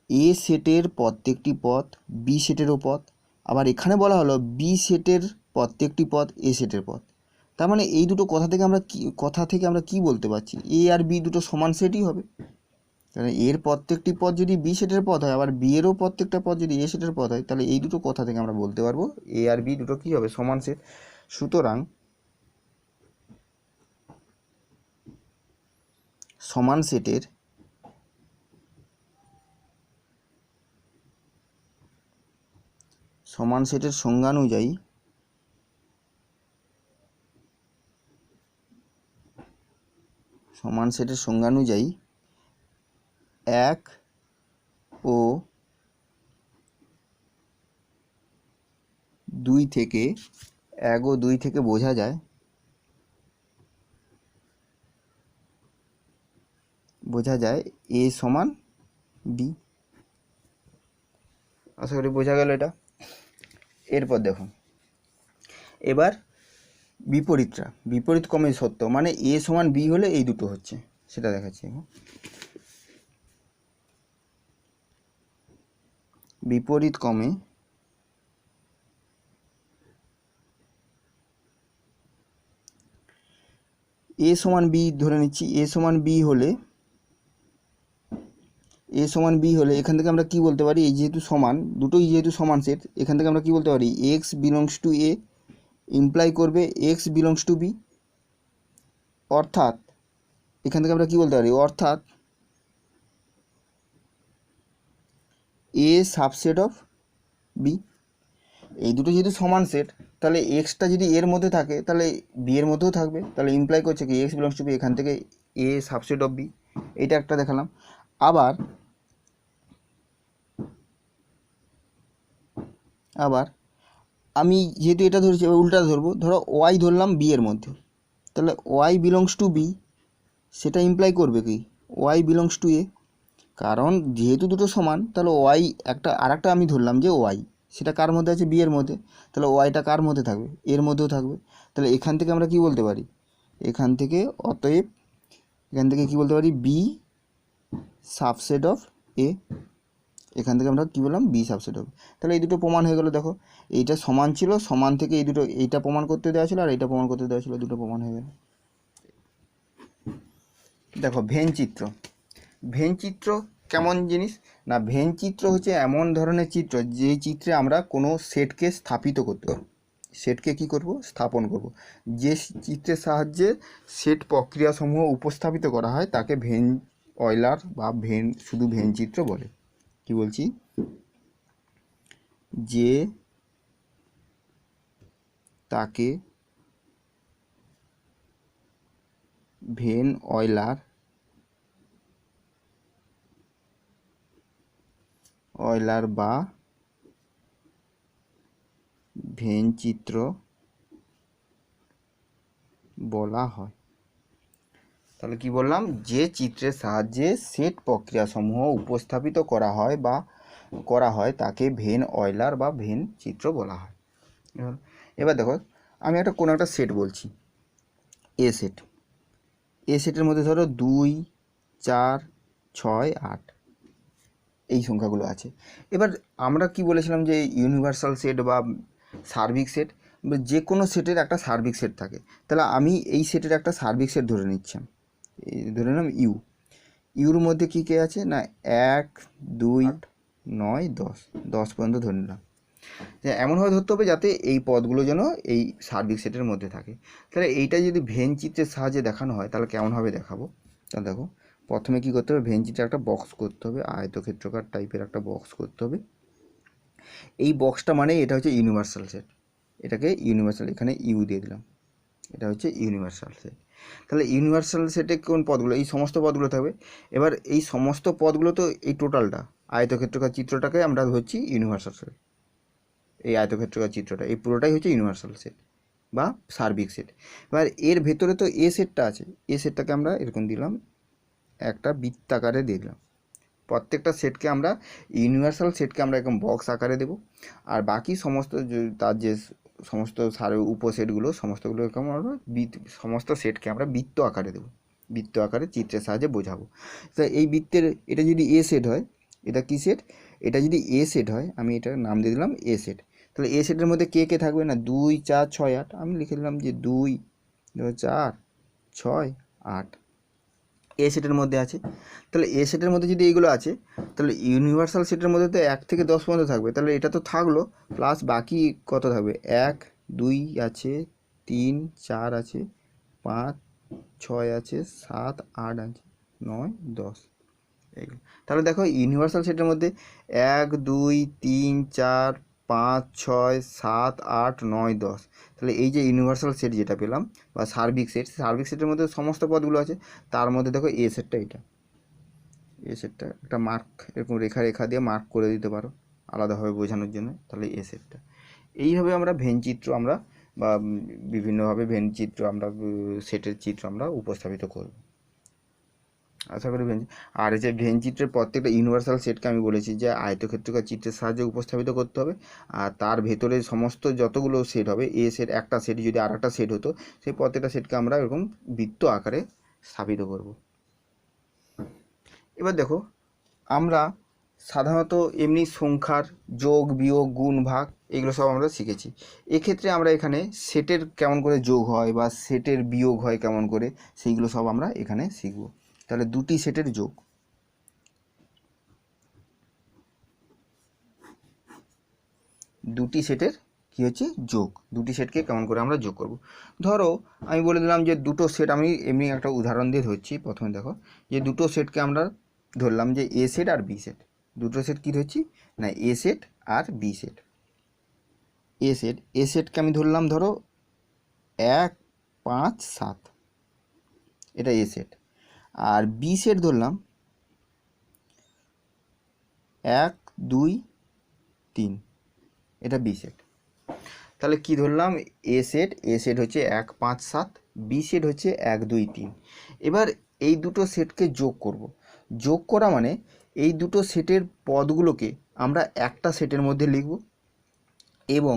এ সেটের প্রত্যেকটি পদ বি সেটেরও পদ, আবার এখানে বলা হলো বি সেটের প্রত্যেকটি পদ এ সেটের পদ। তার মানে এই দুটো কথা থেকে আমরা কি বলতে পারছি, এ আর বি দুটো সমান সেটই হবে। তাহলে এর প্রত্যেকটি পদ যদি বি সেটের পদ হয়, আবার বি এরও প্রত্যেকটা পদ যদি এ সেটের পদ হয়, তাহলে এই দুটো কথা থেকে আমরা বলতে পারবো এ আর বি দুটো কী হবে, সমান সেট। সুতরাং সমান সেটের সংজ্ঞানুযায়ী এক ও দুই থেকে বোঝা যায় এ সমান বি। আশা করি বোঝা গেল এটা। এরপর দেখো, এবার বিপরীত ক্রমে সত্য, মানে এ সমান বি হলে এই দুটো হচ্ছে, সেটা দেখাচ্ছি। বিপরীত ক্রমে এ সমান বি ধরে নিচ্ছি, এ সমান বি হলে এখান থেকে আমরা কি বলতে পারি, এই যেহেতু সমান, দুটোই যেহেতু সমান সেট, এখান থেকে আমরা কি বলতে পারি, x belongs to A imply করবে এক্স বিলংস টু বি। অর্থাৎ এখান থেকে আমরা কি বলতে পারি, অর্থাৎ এ সাবসেট অফ বি। এই দুটো যেহেতু সমান সেট, তাহলে এক্সটা যদি এর মধ্যে থাকে তাহলে বি এর মধ্যেও থাকবে, তাহলে ইমপ্লাই করছে কি এক্স বিলংস টু বি, এখান থেকে এ সাবসেট অফ বি। এটা একটা দেখালাম। আবার আমি যেহেতু এটা ধরেছি, এবার উল্টা ধরবো, ধরো ওয়াই ধরলাম বি এর মধ্যে, তাহলে ওয়াই বিলংস টু বি, সেটা ইমপ্লাই করবে কি ওয়াই বিলংস টু এ। কারণ যেহেতু দুটো সমান, তাহলে ওয়াই আর একটা আমি ধরলাম যে ওয়াই, সেটা কার মধ্যে আছে, বি এর মধ্যে, তাহলে ওয়াইটা কার মধ্যে থাকবে, এর মধ্যেও থাকবে। তাহলে এখান থেকে আমরা কি বলতে পারি, অতএব এখান থেকে কি বলতে পারি, বি সাবসেট অফ এ, এখান থেকে আমরা কী বললাম বি সাবসেট অফ। তাহলে এই দুটো প্রমাণ হয়ে গেল। দেখো এইটা সমান ছিল, সমান থেকে এই দুটো, এইটা প্রমাণ করতে দেওয়া ছিল আর এইটা প্রমাণ করতে দেওয়া ছিল, দুটো প্রমাণ হয়ে গেল। দেখো ভেন চিত্র, ভেন চিত্র কেমন জিনিস না, ভেন চিত্র হচ্ছে এমন ধরনের চিত্র যে চিত্রে আমরা কোনো সেটকে স্থাপিত করতে পারব, সেটকে কী করব, স্থাপন করব। যে চিত্রের সাহায্যে সেট প্রক্রিয়াসমূহ উপস্থাপিত করা হয় তাকে ভেন অয়লার বা ভেন, শুধু ভেন চিত্র বলে। কি বলছি, যে তাকে ভেন অয়লার বা ভেন চিত্র বলা হয়। তাহলে কি বললাম, যে চিত্রের সাহায্যে সেট প্রক্রিয়াসমূহ উপস্থাপিত করা হয় তাকে ভেন অয়লার বা ভেন চিত্র বলা হয়। এবার দেখো আমি কোনো একটা সেট বলছি, এ সেট, এ সেটের মধ্যে ধরো 2 4 6 8 এই সংখ্যাগুলো আছে। এবার আমরা কি বলেছিলাম যে ইউনিভার্সাল সেট বা সার্বিক সেট, যে কোনো সেটের একটা সার্বিক সেট থাকে। তাহলে আমি এই সেটের একটা সার্বিক সেট ধরে নিচ্ছি, ধরে নিলাম ইউর মধ্যে কী কে আছে না 1 2 9 10, 10 পর্যন্ত ধরে নিলাম। এমনভাবে ধরতে হবে যাতে এই পদগুলো যেন এই সার্বিক সেটের মধ্যে থাকে। তাহলে এইটা যদি ভেন চিত্রের সাহায্যে দেখানো হয় তাহলে কেমনভাবে দেখাবো। তাহলে দেখো প্রথমে কী করতে হবে, ভেন চিত্রে একটা বক্স করতে হবে, আয়তক্ষেত্রাকার টাইপের একটা বক্স করতে হবে। এই বক্সটা মানে এটা হচ্ছে ইউনিভার্সাল সেট, এটাকে ইউনিভার্সাল, এখানে ইউ দিয়ে দিলাম, এটা হচ্ছে ইউনিভার্সাল সেট। তাহলে ইউনিভার্সাল সেটে কোন পদগুলো, এই সমস্ত পদগুলো থাকবে। এবার এই সমস্ত পদগুলো তো এই টোটালটা আয়তক্ষেত্রাকার চিত্রটাকে আমরা ধরছি ইউনিভার্সাল সেট, এই আয়তক্ষেত্রাকার চিত্রটা এই পুরোটাই হচ্ছে ইউনিভার্সাল সেট বা সার্বিক সেট। এবার এর ভেতরে তো এ সেটটা আছে, এ সেটটাকে আমরা এরকম দিলাম, একটা বৃত্তাকারে দিয়ে দিলাম। প্রত্যেকটা সেটকে আমরা, ইউনিভার্সাল সেটকে আমরা এরকম বক্স আকারে দেব, আর বাকি সমস্ত তার যে সমস্ত উপসেটগুলো সমস্তগুলো এরকম আমরা সমস্ত সেটকে আমরা বৃত্ত আকারে দেবো, বৃত্ত আকারে চিত্রের সাহায্যে বোঝাবো। তো এই বৃত্তের, এটা যদি এ সেট হয়, এটা কি সেট, এটা যদি এ সেট হয়, আমি এটার নাম দিয়ে দিলাম এ সেট। তাহলে এ সেটের মধ্যে কে কে থাকবে না 2 4 6 8, আমি লিখে দিলাম যে 2 4 6 8 এ সেটের মধ্যে আছে। তাহলে এ সেটের মধ্যে যদি এইগুলো আছে, তাহলে ইউনিভার্সাল সেটের মধ্যে তো 1 থেকে 10 পর্যন্ত থাকবে। তাহলে এটা তো থাকলো, প্লাস বাকি কত থাকবে, 1 2 আছে, 3 4 আছে, 5 6 আছে, 7 8 আছে, 9 10 এইগুলো। তাহলে দেখো ইউনিভার্সাল সেটের মধ্যে 1 2 3 4 5 6 7 8 9 10, তাহলে এই যে ইউনিভার্সাল সেট যেটা পেলাম বা সার্বিক সেট, সার্বিক সেটের মধ্যে সমস্ত পদগুলো আছে। তার মধ্যে দেখো এ সেটটা, এটা এ সেটটা একটা মার্ক, এরকম রেখা রেখা দিয়ে মার্ক করে দিতে পারো আলাদাভাবে বোঝানোর জন্য। তাহলে এ সেটটা এইভাবে আমরা ভেন চিত্র আমরা বা বিভিন্নভাবে ভেন চিত্র আমরা সেটের চিত্র আমরা উপস্থাপিত করব, আশা করি ভেন। আর এই যে ভেন চিত্রের প্রত্যেকটা ইউনিভার্সাল সেটকে আমি বলেছি যে আয়তক্ষেত্রাকার চিত্রের সাহায্যে উপস্থাপিত করতে হবে, আর তার ভেতরে সমস্ত যতগুলো সেট হবে, এ সেট একটা সেট যদি আর একটা সেট হতো, সেই প্রত্যেকটা সেটকে আমরা এরকম বৃত্ত আকারে স্থাপিত করব। এবার দেখো আমরা সাধারণত এমনি সংখ্যার যোগ বিয়োগ গুণ ভাগ এগুলো সব আমরা শিখেছি। এক্ষেত্রে আমরা এখানে সেটের কেমন করে যোগ হয় বা সেটের বিয়োগ হয় কেমন করে, সেইগুলো সব আমরা এখানে শিখব। তাহলে দুটি সেটের যোগ, দুটি সেটের কী হচ্ছে যোগ, দুটি সেটকে কেমন করে আমরা যোগ করব। ধরো আমি বলে দিলাম যে দুটো সেট, আমি এমনি একটা উদাহরণ দিয়ে ধরছি। প্রথমে দেখো যে দুটো সেটকে আমরা ধরলাম যে এ সেট আর বি সেট, দুটো সেট কী ধরছি না এ সেট আর বি সেট। এ সেটকে আমি ধরলাম ধরো 1 5 7, এটা এ সেট। আর বি সেট ধরলাম 1 2 3, এটা বি সেট। তাহলে কি ধরলাম, এ সেট হচ্ছে 1 5 7, বি সেট হচ্ছে 1 2 3। এবার এই দুটো সেটকে যোগ করব। যোগ করা মানে এই দুটো সেটের পদগুলোকে আমরা একটা সেটের মধ্যে লিখব, এবং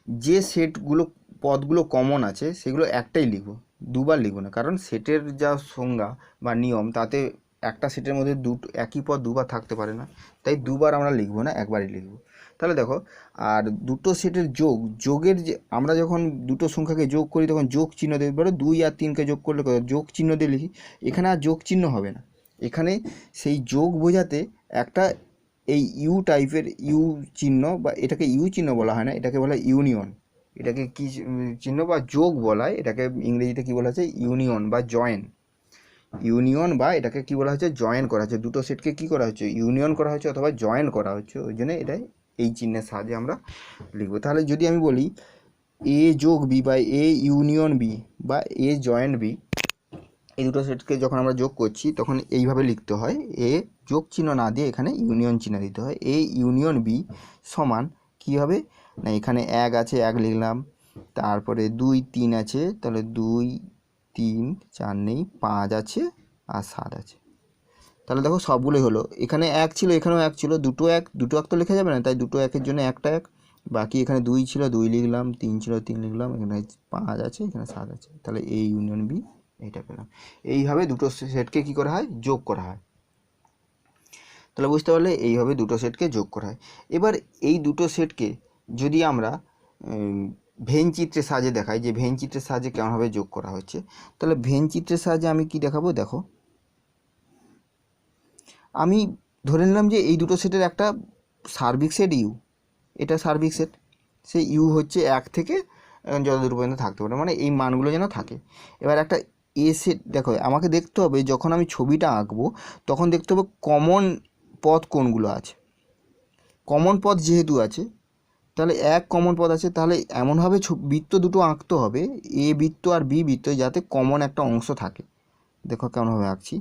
যে সেটগুলো পদগুলো কমন আছে সেগুলো একটাই লিখব, দুবার লিখব না, কারণ সেটের যা সংজ্ঞা বা নিয়ম তাতে একটা সেটের মধ্যে দুটো একই পদ দুবার থাকতে পারে না, তাই দুবার আমরা লিখব না, একবারই লিখব। তাহলে দেখো, আর দুটো সেটের যোগের যে আমরা যখন দুটো সংখ্যাকে যোগ করি তখন যোগ চিহ্ন দেবে, ধরো 2 আর 3কে যোগ করলে যোগ চিহ্ন দিয়ে লিখি, এখানে আর যোগ চিহ্ন হবে না, এখানে সেই যোগ বোঝাতে একটা এই ইউ টাইপের ইউ চিহ্ন, বা এটাকে ইউ চিহ্ন বলা হয় না, এটাকে বলা হয় ইউনিয়ন। এটাকে কি চিহ্ন বা যোগ বলা হয়, এটাকে ইংরেজিতে কি বলা হচ্ছে, ইউনিয়ন বা জয়েন। ইউনিয়ন বা এটাকে কি বলা হচ্ছে, জয়েন করা হচ্ছে, দুটো সেটকে কি করা হচ্ছে, ইউনিয়ন করা হচ্ছে অথবা জয়েন করা হচ্ছে, ওই জন্য এটাই এই চিহ্নের সাহায্যে আমরা লিখবো। তাহলে যদি আমি বলি এ যোগ বি বা এ ইউনিয়ন বি বা এ জয়েন্ট বি, এই দুটো সেটকে যখন আমরা যোগ করছি তখন এইভাবে লিখতে হয়, এ যোগ চিহ্ন না দিয়ে এখানে ইউনিয়ন চিহ্ন দিতে হয়। এ ইউনিয়ন বি সমান কী হবে না, এখানে 1 আছে 1 লিখলাম, তারপরে 2 3 আছে, তাহলে 2 3 4 নেই, 5 আছে আর 7 আছে। তাহলে দেখো সবগুলোই হলো, এখানে 1 ছিল এখানেও 1 ছিল, দুটো এক তো লেখা যাবে না, তাই দুটো একের জন্য একটা 1, বাকি এখানে 2 ছিল 2 লিখলাম, 3 ছিল 3 লিখলাম, এখানে 5 আছে এখানে 7 আছে, তাহলে এ ইউনিয়ন বি এইটা পেলাম। এইভাবে দুটো সেটকে কি করা হয়, যোগ করা হয়। তাহলে বুঝতে পারলে এইভাবে দুটো সেটকে যোগ করা হয়। এবার এই দুটো সেটকে যদি আমরা ভেন চিত্রের সাহায্যে দেখাই, যে ভেন চিত্রের সাহায্যে কেমনভাবে যোগ করা হচ্ছে, তাহলে ভেন চিত্রের সাহায্যে আমি কি দেখাবো, দেখো আমি ধরে নিলাম যে এই দুটো সেটের একটা সার্বিক সেট ইউ, এটা সার্বিক সেট, সেই ইউ হচ্ছে 1 থেকে যত দূর পর্যন্ত থাকতে পারে, মানে এই মানগুলো যেন থাকে। এবার একটা এ সেট, দেখো আমাকে দেখতে হবে যখন আমি ছবিটা আঁকবো তখন দেখতে হবে কমন পদ কোনগুলো আছে। কমন পদ যেহেতু আছে, তাহলে এক কমন পদ আছে, তাহলে এমনভাবে বৃত্ত দুটো আঁকতে হবে, এ বৃত্ত আর বি বৃত্ত, যাতে কমন একটা অংশ থাকে। দেখো কেমনভাবে আঁকছি,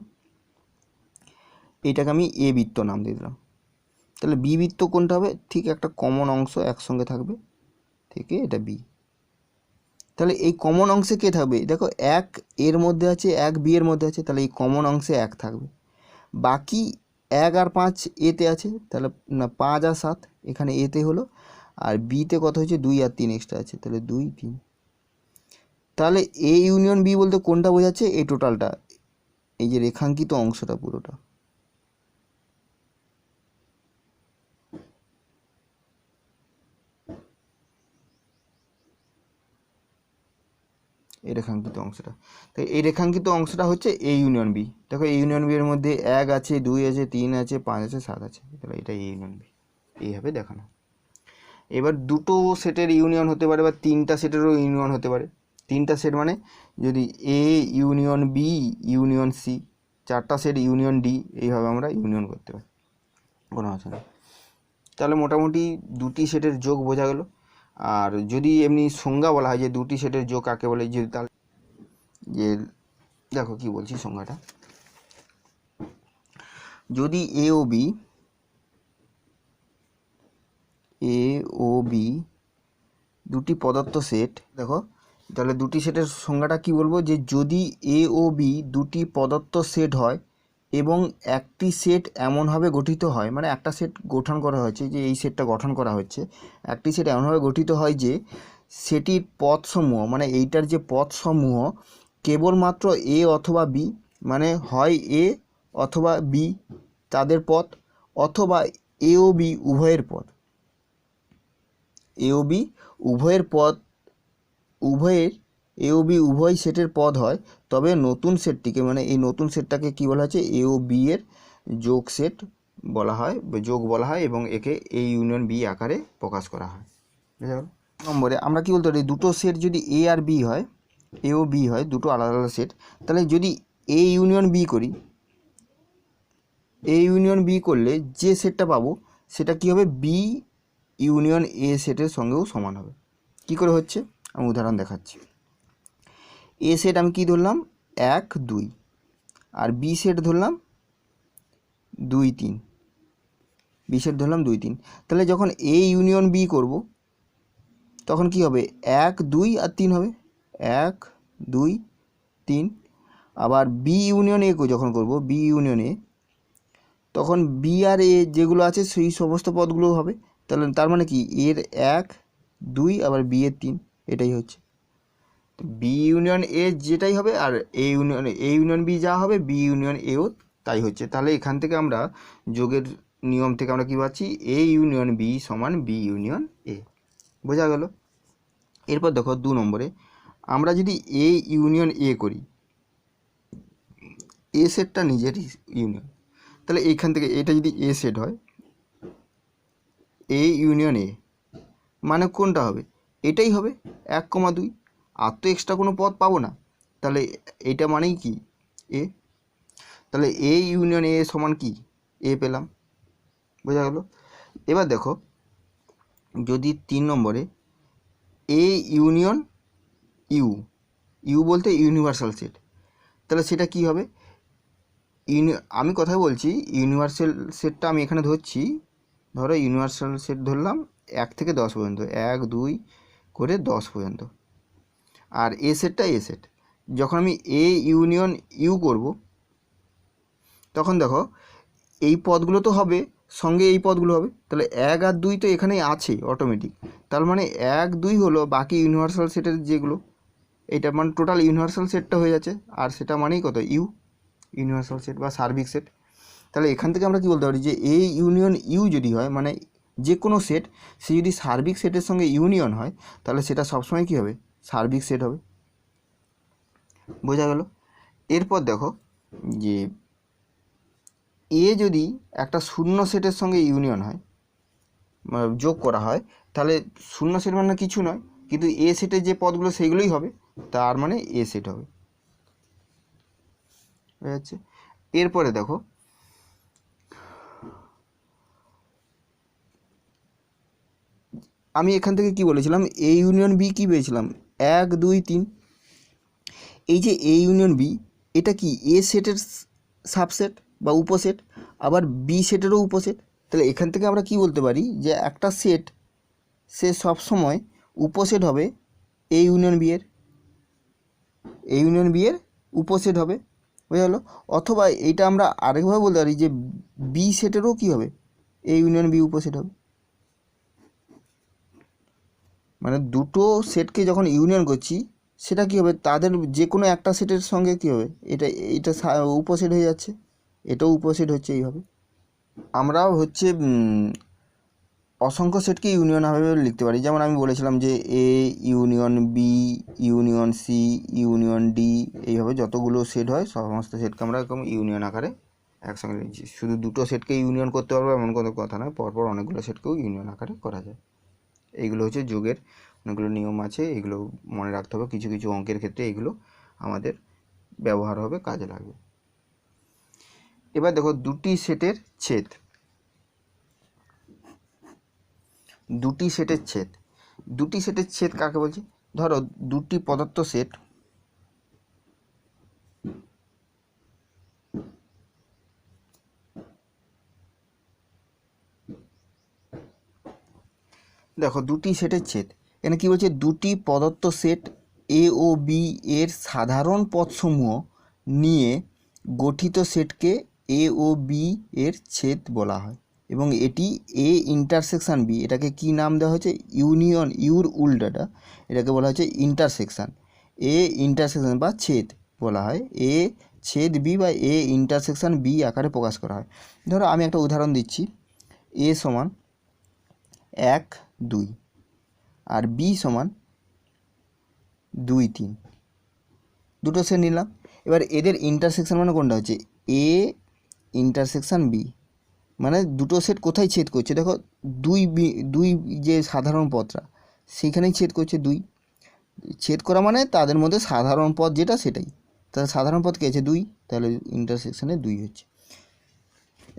এইটাকে আমি এ বৃত্ত নাম দিয়ে দিলাম, তাহলে বি বৃত্ত কোনটা হবে, ঠিক একটা কমন অংশ একসঙ্গে থাকবে, থেকে এটা বি। তাহলে এই কমন অংশে কে থাকবে, দেখো 1 এর মধ্যে আছে, 1 বি এর মধ্যে আছে, তাহলে এই কমন অংশে 1 থাকবে। বাকি 1 আর 5 এতে আছে, তাহলে না 5 আর 7 এখানে এতে হলো, আর বিতে কত হচ্ছে 2 আর 3 এক্সট্রা আছে, তাহলে 2 3। তাহলে এ ইউনিয়ন বি বলতে কোনটা বোঝাচ্ছে, এই টোটালটা, এই যে রেখাঙ্কিত অংশটা পুরোটা। এই রেখাঙ্কিত অংশটা, তাই এই রেখাঙ্কিত অংশটা হচ্ছে এ ইউনিয়ন বি। দেখো এ ইউনিয়ন বি এর মধ্যে 1 আছে 2 আছে 3 আছে 5 আছে 7 আছে, তাহলে এটা এ ইউনিয়ন বি, এইভাবে দেখানো। এবার দুটো সেটের ইউনিয়ন হতে পারে বা তিনটা সেটেরও ইউনিয়ন হতে পারে। তিনটা সেট মানে যদি A union B union C, চারটা সেট ইউনিয়ন ডি, এইভাবে আমরা ইউনিয়ন করতে পারি, কোনো অসুবিধা নেই। তাহলে মোটামুটি দুটি সেটের যোগ বোঝা গেল। আর যদি এমনি সংজ্ঞা বলা হয় যে দুটি সেটের যোগ কাকে বলে, যে তাহলে যে দেখো কি বলছি সংজ্ঞাটা, যদি এ ও বি দুটি পদার্থ সেট, দেখো তাহলে দুটি সেটের সংজ্ঞাটা কি বলবো, যে যদি এ ও বি দুটি পদার্থ সেট হয় এবং একটি সেট এমনভাবে গঠিত হয়, মানে একটা সেট গঠন করা হয়েছে, যে এই সেটটা গঠন করা হচ্ছে, একটি সেট এমনভাবে গঠিত হয় যে সেটির পদসমূহ, মানে এইটার যে পদসমূহ কেবলমাত্র এ অথবা বি, মানে হয় এ অথবা বি তাদের পদ, অথবা এ ও বি উভয়ের পদ, এ ও বি উভয়ের পদ, এ ও বি উভয় সেটের পদ হয়, তবে নতুন সেটটিকে, মানে এই নতুন সেটটাকে কি বলা হচ্ছে, এ ও বি এর যোগ সেট বলা হয়, যোগ বলা হয়, এবং একে এ ইউনিয়ন বি আকারে প্রকাশ করা হয়। বুঝা গেল? নম্বরে আমরা কি বলতে পারি, দুটো সেট যদি এ আর বি হয়, এ ও বি হয়, দুটো আলাদা আলাদা সেট, তাহলে যদি এ ইউনিয়ন বি করি, এ ইউনিয়ন বি করলে যে সেটটা পাবো সেটা কি হবে, বি ইউনিয়ন এ সেটের সঙ্গেও সমান হবে। কি করে হচ্ছে আমি উদাহরণ দেখাচ্ছি। এ সেট আমি কি ধরলাম 1 2, আর বি সেট ধরলাম 2 3, বি সেট ধরলাম 2 3। তাহলে যখন এ ইউনিয়ন বি করব তখন কি হবে, 1 2 আর 3 হবে, 1 2 3। আবার বি ইউনিয়ন এ যখন করব, বি ইউনিয়ন এ, তখন বি আর এ যেগুলো আছে সেই সমস্ত পদগুলো হবে। তাহলে তার মানে কি, এর 1 2 আবার বি এর 3, এটাই হচ্ছে বি ইউনিয়ন এ যেটাই হবে, আর এ ইউনিয়ন বি যা হবে বি ইউনিয়ন এও তাই হচ্ছে। তাহলে এখান থেকে আমরা যোগের নিয়ম থেকে আমরা কী পাচ্ছি, এ ইউনিয়ন বি সমান বি ইউনিয়ন এ। বোঝা গেল। এরপর দেখো 2 নম্বরে, আমরা যদি এ ইউনিয়ন এ করি, এ সেটটা নিজের ইউনিয়ন, তাহলে এইখান থেকে এটা যদি এ সেট হয়, এ ইউনিয়ন এ মানে কোনটা হবে, এটাই হবে 1,2। আর তো এক্সট্রা কোনো পদ পাবো না, তাহলে এটা মানেই কি এ। তাহলে এ ইউনিয়ন এ সমান কি এ পেলাম। বোঝা গেল। এবার দেখো যদি 3 নম্বরে এ ইউনিয়ন ইউ, ইউ বলতে ইউনিভার্সাল সেট, তাহলে সেটা কি হবে, আমি কথা বলছি ইউনিভার্সাল সেটটা আমি এখানে ধরছি, ধরো ইউনিভার্সাল সেট ধরলাম 1 থেকে 10 পর্যন্ত, 1 2 করে 10 পর্যন্ত। আর এ সেটটা এ সেট, যখন আমি এ ইউনিয়ন ইউ করব, তখন দেখো এই পদগুলো তো হবে, সঙ্গে এই পদগুলো হবে, তাহলে 1 আর 2 তো এখানেই আছে অটোমেটিক। তার মানে 1 2 হলো বাকি ইউনিভার্সাল সেটের যেগুলো, এটা মানে টোটাল ইউনিভার্সাল সেটটা হয়ে যাচ্ছে। আর সেটা মানেই কত, ইউ, ইউনিভার্সাল সেট বা সার্বিক সেট। তাহলে এখান থেকে আমরা কি বলতে পারি যে এ ইউনিয়ন ইউ যদি হয়, মানে যে কোনো সেট সে যদি সার্বিক সেটের সঙ্গে ইউনিয়ন হয়, তাহলে সেটা সবসময় কী হবে, সার্বিক সেট হবে। বোঝা গেল। এরপর দেখো যে এ যদি একটা শূন্য সেটের সঙ্গে ইউনিয়ন হয়, যোগ করা হয়, তাহলে শূন্য সেট মানে কিছু নয়, কিন্তু এ সেটের যে পদগুলো সেইগুলোই হবে, তার মানে এ সেট হবে। বুঝা যাচ্ছে। এরপরে দেখো আমি এখান থেকে কি বলেছিলাম, এ ইউনিয়ন বি কি পেয়েছিলাম, 1 2 3। এই যে এ ইউনিয়ন বি, এটা কি এ সেটের সাবসেট বা উপসেট, আবার বি সেটেরও উপসেট। তাহলে এখান থেকে আমরা কি বলতে পারি যে একটা সেট সে সবসময় উপসেট হবে এ ইউনিয়ন বি এর, এ ইউনিয়ন বি এর উপসেট হবে। বোঝা গেলো। অথবা এইটা আমরা আরেকভাবে বলতে পারি যে বি সেটেরও কী হবে, এ ইউনিয়ন বি উপসেট হবে। মানে দুটো সেটকে যখন ইউনিয়ন করছি, সেটা কী হবে, তাদের যে কোনো একটা সেটের সঙ্গে কী হবে, এটা এটা উপসেট হয়ে যাচ্ছে, এটাও উপসেট হচ্ছে এইভাবে। আমরাও হচ্ছে অসংখ্য সেটকে ইউনিয়ন ভাবে লিখতে পারি। যেমন আমি বলেছিলাম যে A union B union C union D, এইভাবে যতগুলো সেট হয় সমস্ত সেটকে আমরা এরকম ইউনিয়ন আকারে একসঙ্গে লিখছি। শুধু দুটো সেটকে ইউনিয়ন করতে পারবো এমন কোনো কথা নয়, পরপর অনেকগুলো সেটকেও ইউনিয়ন আকারে করা যায়। এইগুলো হচ্ছে যোগের অনেকগুলো নিয়ম আছে, এগুলো মনে রাখতে হবে। কিছু কিছু অঙ্কের ক্ষেত্রে এগুলো আমাদের ব্যবহার হবে, কাজে লাগবে। এবার দেখো দুটি সেটের ছেদ, দুটি সেটের ছেদ, দুটি সেটের ছেদ কাকে বলছি, ধরো দুটি পদার্থ সেট, দেখো দুটি সেটের ছেদ, এখানে কী বলছে, দুটি পদার্থ সেট এ ও বি এর সাধারণ পদসমূহ নিয়ে গঠিত সেটকে এ ও বি এর ছেদ বলা হয়। এবং এটি এ ইন্টারসেকশান বি, এটাকে কি নাম দেওয়া হয়েছে, ইউনিয়ন, ইউর উল্টাটা, এটাকে বলা হচ্ছে ইন্টারসেকশান। এ ইন্টারসেকশান বা ছেদ বলা হয়, এ ছেদ বি বা এ ইন্টারসেকশান বি আকারে প্রকাশ করা হয়। ধরো আমি একটা উদাহরণ দিচ্ছি, এ সমান 1 2 আর বি সমান 2 3, দুটো সেট নিলাম। এবার এদের ইন্টারসেকশান মানে কোনটা হচ্ছে, এ ইন্টারসেকশান বি, মানে দুটো সেট কোথায় ছেদ করছে, দেখো দুই যে সাধারণ পদটা সেইখানেই ছেদ করছে, দুই ছেদ করা মানে তাদের মধ্যে সাধারণ পদ যেটা সেটাই, তাহলে সাধারণ পদ কে আছে 2, তাহলে ইন্টারসেকশানে 2 হচ্ছে।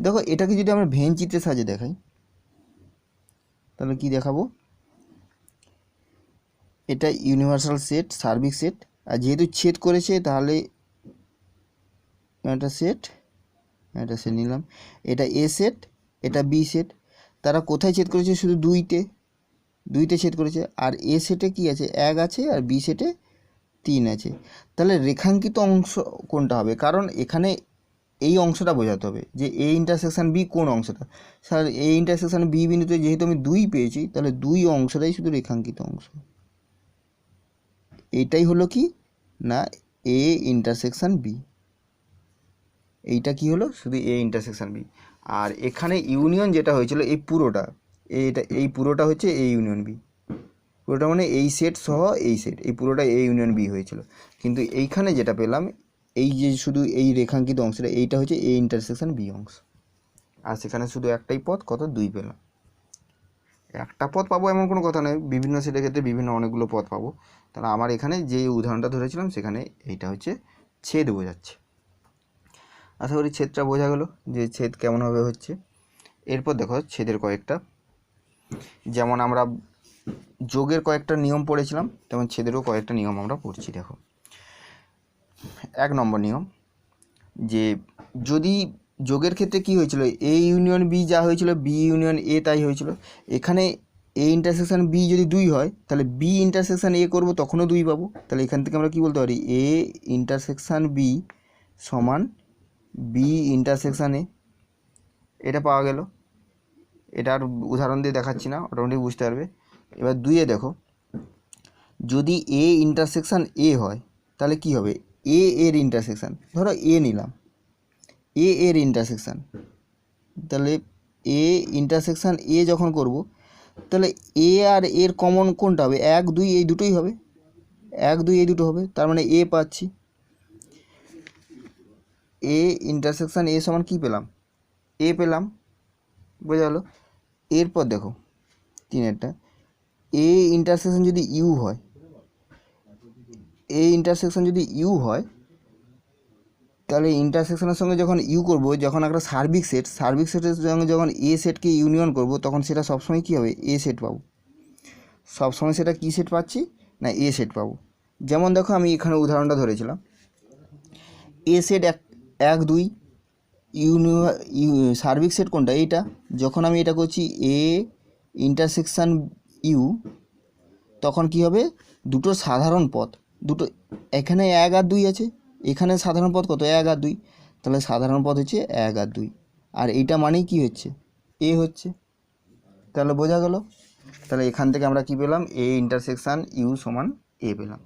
দেখো এটাকে যদি আমরা ভেন চিত্রের সাহায্যে দেখাই, তাহলে কি দেখাবো, এটা ইউনিভার্সাল সেট, সার্বিক সেট, আর যেহেতু ছেদ করেছে তাহলে একটা সেট নিলাম, এটা এ সেট, এটা বি সেট। তারা কোথায় ছেদ করেছে, শুধু দুইতে ছেদ করেছে। আর এ সেটে কি আছে, 1 আছে, আর বি সেটে 3 আছে। তাহলে রেখাঙ্কিত অংশ কোনটা হবে, কারণ এখানে এই অংশটা বোঝাতে হবে যে এ ইন্টারসেকশান বি কোন অংশটা। স্যার এ ইন্টারসেকশান বি বিন্দুতে যেহেতু আমি 2 পেয়েছি, তাহলে 2 অংশটাই শুধু রেখাঙ্কিত অংশ। এইটাই হলো কি না, এ ইন্টারসেকশান বি। এইটা কি হলো, শুধু এ ইন্টারসেকশন বি। আর এখানে ইউনিয়ন যেটা হয়েছিল এই পুরোটা, এই পুরোটা হচ্ছে এ ইউনিয়ন বি, পুরোটা মানে এই সেট সহ এই সেট, এই পুরোটা এ ইউনিয়ন বি হয়েছিল। কিন্তু এইখানে যেটা পেলাম, এই যে শুধু এই রেখাঙ্কিত অংশটা, এইটা হচ্ছে এ ইন্টারসেকশন বি অংশ। আর সেখানে শুধু একটাই পথ, কত, 2 পেলাম। একটা পথ পাবো এমন কোনো কথা নেই, বিভিন্ন সেটের ক্ষেত্রে বিভিন্ন অনেকগুলো পথ পাবো। তাহলে আমার এখানে যে উদাহরণটা ধরেছিলাম সেখানে এইটা হচ্ছে ছেদ বোঝাচ্ছে। আশা করি ছেদটা বোঝা গেল যে ছেদ কেমনভাবে হচ্ছে। এরপর দেখো ছেদের কয়েকটা, যেমন আমরা যোগের কয়েকটা নিয়ম পড়েছিলাম, তেমন ছেদেরও কয়েকটা নিয়ম আমরা পড়ছি। দেখো 1 নম্বর নিয়ম, যে যদি যোগের ক্ষেত্রে কি হয়েছিল, এ ইউনিয়ন বি যা হয়েছিল বি ইউনিয়ন এ তাই হয়েছিল। এখানে এ ইন্টারসেকশন বি যদি 2 হয়, তাহলে বি ইন্টারসেকশন এ করবো, তখনও 2 পাবো। তাহলে এখান থেকে আমরা কি বলতে পারি, এ ইন্টারসেকশন বি সমান বি ইন্টারসেকশন এ, এটা পাওয়া গেল। এটা আর উদাহরণ দিয়ে দেখাচ্ছি না, অটোমেটিক বুঝতে পারবে। এবার 2-এ দেখো, যদি এ ইন্টারসেকশন এ হয় তাহলে কি হবে, এ এর ইন্টারসেকশন, ধরো এ নিলাম, এ এর ইন্টারসেকশান, তাহলে এ ইন্টারসেকশান এ যখন করব, তাহলে এ আর এর কমন কোনটা হবে, 1 2 এই দুটোই হবে, 1 2 এই দুটো হবে। তার মানে এ পাচ্ছি, এ ইন্টারসেকশান এ সমান কী পেলাম, এ পেলাম, বোঝা গেলো। এরপর দেখো 3-এরটা, এ ইন্টারসেকশান যদি ইউ হয়, এ ইন্টারসেকশান যদি ইউ হয়, তাহলে ইন্টারসেকশনের সঙ্গে যখন ইউ করব, যখন একটা সার্বিক সেটের সঙ্গে যখন এ সেটকে ইউনিয়ন করব, তখন সেটা সবসময় কী হবে, এ সেট পাবো। সবসময় সেটা কী সেট পাচ্ছি না, এ সেট পাবো। যেমন দেখো আমি এখানে উদাহরণটা ধরেছিলাম, এ সেট 1 2, সার্বিক সেট কোনটা, এইটা। যখন আমি এটা করছি এ ইন্টারসেকশান ইউ, তখন কি হবে, দুটো সাধারণ পথ, দুটো, এখানে 1 আর 2 আছে, এখানে সাধারণ পথ কত, 1 আর 2, তাহলে সাধারণ পথ হচ্ছে 1 আর 2, আর এইটা মানেই কি হচ্ছে, এ হচ্ছে। তাহলে বোঝা গেল। তাহলে এখান থেকে আমরা কি পেলাম, এ ইন্টারসেকশান ইউ সমান এ পেলাম,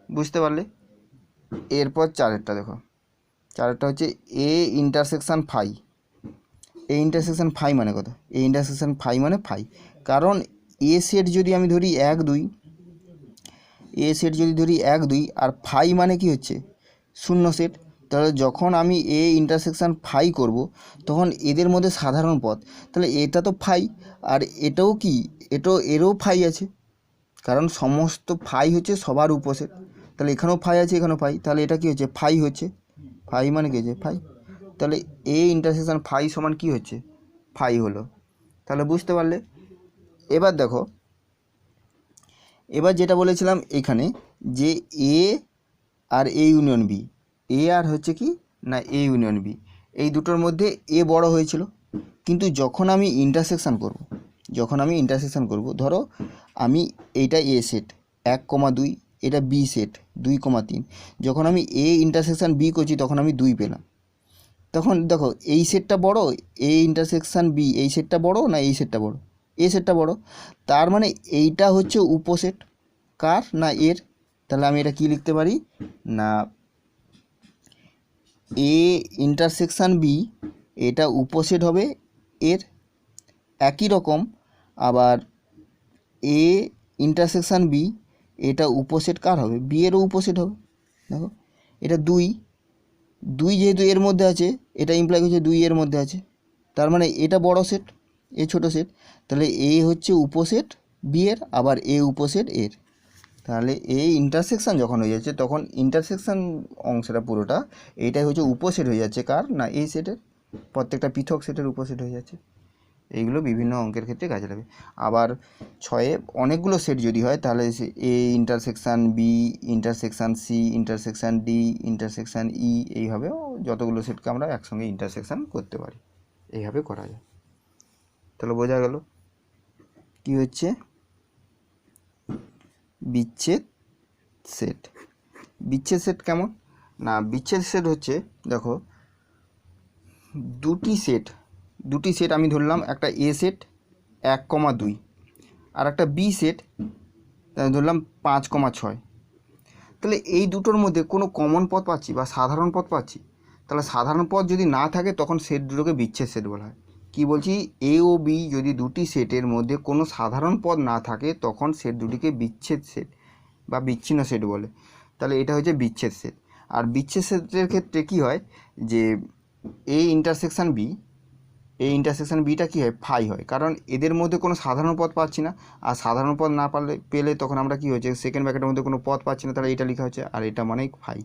বুঝতে পারলে। এরপর 4-এরটা দেখো, 4-এরটা হচ্ছে A intersection phi. A intersection phi মানে কত, এ ইন্টারসেকশান ফাই মানে ফাই, কারণ এ সেট যদি আমি ধরি 1 2, এ সেট যদি ধরি 1 2, আর ফাই মানে কি হচ্ছে, 0 সেট। তাহলে যখন আমি এ ইন্টারসেকশান ফাই করব, তখন এদের মধ্যে সাধারণ পথ, তাহলে এটা তো ফাই, আর এটাও কি, এরও ফাই আছে, কারণ সমস্ত ফাই হচ্ছে সবার উপসেট। তাহলে এখানেও ফাই আছে, এখানেও ফাই, তাহলে এটা কি হচ্ছে, ফাই হচ্ছে, ফাই মানে কি হচ্ছে, ফাই। তাহলে এ ইন্টারসেকশান ফাই সমান কি হচ্ছে, ফাই হলো। তাহলে বুঝতে পারলে। এবার দেখো, এবার যেটা বলেছিলাম এখানে, যে এ আর এ ইউনিয়ন বি, এ আর হচ্ছে কি না এ ইউনিয়ন বি, এই দুটোর মধ্যে এ বড় হয়েছিল। কিন্তু যখন আমি ইন্টারসেকশান করব, ধরো আমি এইটা এ সেট 1,2, এটা বি সেট 2,3, যখন আমি এ ইন্টারসেকশান বি করছি তখন আমি 2 পেলাম। তখন দেখো এই সেটটা বড়, এ ইন্টারসেকশান বি এই সেটটা বড় না এই সেটটা বড়, এ সেটটা বড়। তার মানে এইটা হচ্ছে উপসেট কার না এর। তাহলে আমি এটা কি লিখতে পারি না, এ ইন্টারসেকশান বি এটা উপসেট হবে এর। একই রকম আবার এ ইন্টারসেকশান বি এটা উপসেট কার হবে, বি এরও উপসেট হবে। দেখো এটা 2 যেহেতু এর মধ্যে আছে, এটা ইমপ্লাই করছে 2 এর মধ্যে আছে, তার মানে এটা বড় সেট, এ ছোট সেট। তাহলে এ হচ্ছে উপসেট বি এর, আবার এ উপসেট এর। তাহলে এই ইন্টারসেকশান যখন হয়ে যাচ্ছে, তখন ইন্টারসেকশান অংশটা পুরোটা এইটাই হচ্ছে উপসেট হয়ে যাচ্ছে কার না এই সেটের, প্রত্যেকটা পৃথক সেটের উপসেট হয়ে যাচ্ছে। এইগুলো বিভিন্ন অঙ্কের ক্ষেত্রে কাজে লাগে। আবার 6-এ অনেকগুলো সেট যদি হয়, তাহলে A intersection B intersection C intersection D intersection E, এইভাবে যতগুলো সেটকে আমরা একসঙ্গে ইন্টারসেকশান করতে পারি, এইভাবে করা যায়। তাহলে বোঝা গেল কি হচ্ছে বিচ্ছেদ সেট। বিচ্ছেদ সেট কেমন না, বিচ্ছেদ সেট হচ্ছে, দেখো দুটি সেট আমি ধরলাম, একটা এ সেট 1,2, আর একটা বি সেট ধরলাম 5,6। তাহলে এই দুটোর মধ্যে কোনো কমন পথ পাচ্ছি বা সাধারণ পথ পাচ্ছি, তাহলে সাধারণ পদ যদি না থাকে তখন সেট দুটোকে বিচ্ছেদ সেট বলা হয়। কি বলছি, এ ও বি যদি দুটি সেটের মধ্যে কোনো সাধারণ পদ না থাকে তখন সেট দুটিকে বিচ্ছেদ সেট বা বিচ্ছিন্ন সেট বলে। তাহলে এটা হচ্ছে বিচ্ছেদ সেট। আর বিচ্ছেদ সেটের ক্ষেত্রে কি হয় যে এ ইন্টারসেকশন বি, এই ইন্টারসেকশন বিটা কী হয়, ফাই হয়, কারণ এদের মধ্যে কোনো সাধারণ পদ পাচ্ছি না। আর সাধারণ পদ না পেলে তখন আমরা কী হচ্ছে, সেকেন্ড ব্র্যাকেটের মধ্যে কোনো পদ পাচ্ছি না, তাহলে এটা লেখা হচ্ছে, আর এটা মানেই ফাই।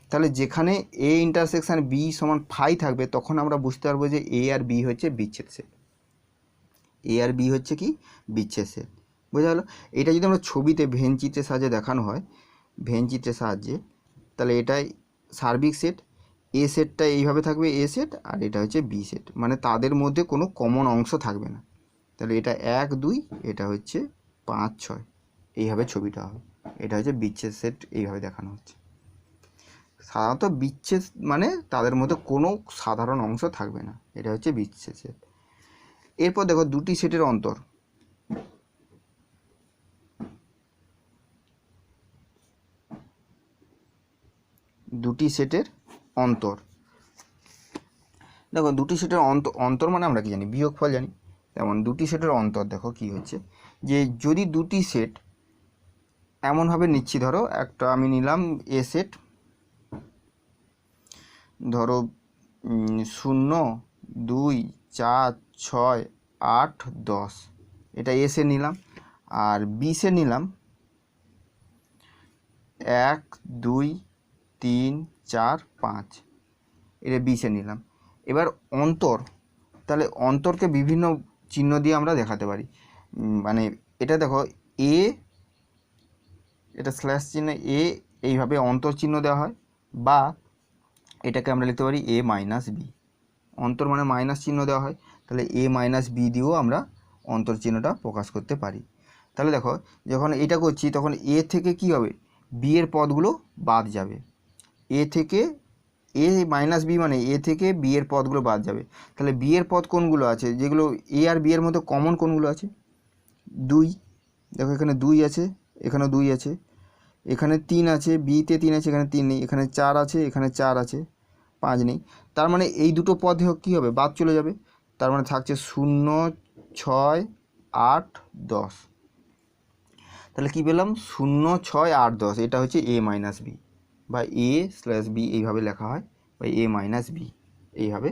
তাহলে যেখানে এ ইন্টারসেকশন বি সমান ফাই থাকবে তখন আমরা বুঝতে পারবো যে এ আর বি হচ্ছে বিচ্ছেদ সেট। এ আর বি হচ্ছে কি, বিচ্ছেদ সেট। বোঝা গেল? এটা যদি আমরা ছবিতে ভেন চিত্রের সাহায্যে দেখানো হয়, ভেন চিত্রের সাহায্যে, তাহলে এটাই সার্বিক সেট। এ সেটটা এইভাবে থাকবে, এ সেট, আর এটা হচ্ছে বি সেট, মানে তাদের মধ্যে কোনো কমন অংশ থাকবে না। তাহলে এটা 1 2, এটা হচ্ছে 5 6, এইভাবে ছবিটা হবে। এটা হচ্ছে বিচ্ছেদ সেট, এইভাবে দেখানো হচ্ছে। সাধারণত বিচ্ছেদ মানে তাদের মধ্যে কোনো সাধারণ অংশ থাকবে না, এটা হচ্ছে বিচ্ছেদ সেট। এরপর দেখো দুটি সেটের অন্তর। দুটি সেটের অন্তর, দেখো দুটি সেটের অন্তর মানে আমরা কি জানি, বিয়োগফল জানি। তেমন দুটি সেটের অন্তর দেখো কি হচ্ছে, যে যদি দুটি সেট এমনভাবে নিচ্ছি, ধরো একটা আমি নিলাম এ সেট, ধরো 0 2 4 6 8 10, এটা এ সেট নিলাম। আর বি সেট নিলাম 1 2 3 4 5, এটা বি সেট নিলাম। এবার অন্তর, তাহলে অন্তরকে বিভিন্ন চিহ্ন দিয়ে আমরা দেখাতে পারি। মানে এটা দেখো এ, এটা স্ল্যাশ চিহ্ন এ, এইভাবে অন্তর চিহ্ন দেওয়া হয়, বা এটাকে আমরা লিখতে পারি এ মাইনাস বি। অন্তর মানে মাইনাস চিহ্ন দেওয়া হয়, তাহলে এ মাইনাস বি দিয়েও আমরা অন্তর চিহ্নটা প্রকাশ করতে পারি। তাহলে দেখো যখন এটা করছি তখন এ থেকে কি হবে, বি এর পদগুলো বাদ যাবে। এ থেকে এ মাইনাস বি মানে এ থেকে বি এর পদগুলো বাদ যাবে। তাহলে বি এর পদ কোনগুলো আছে, যেগুলো এ আর বি এর মধ্যে কমন কোনগুলো আছে, 2, দেখো এখানে 2 আছে, এখানেও 2 আছে, এখানে 3 আছে, বিতে 3 আছে, এখানে 3 নেই, এখানে 4 আছে, এখানে 4 আছে, 5 নেই। তার মানে এই দুটো পদ কী হবে, বাদ চলে যাবে। তার মানে থাকছে 0 6 8 10। তাহলে কী পেলাম, 0 6 8 10, এটা হচ্ছে এ মাইনাস বি, বা এ স্ল্যাশ বি এইভাবে লেখা হয়, বা এ মাইনাস বি এইভাবে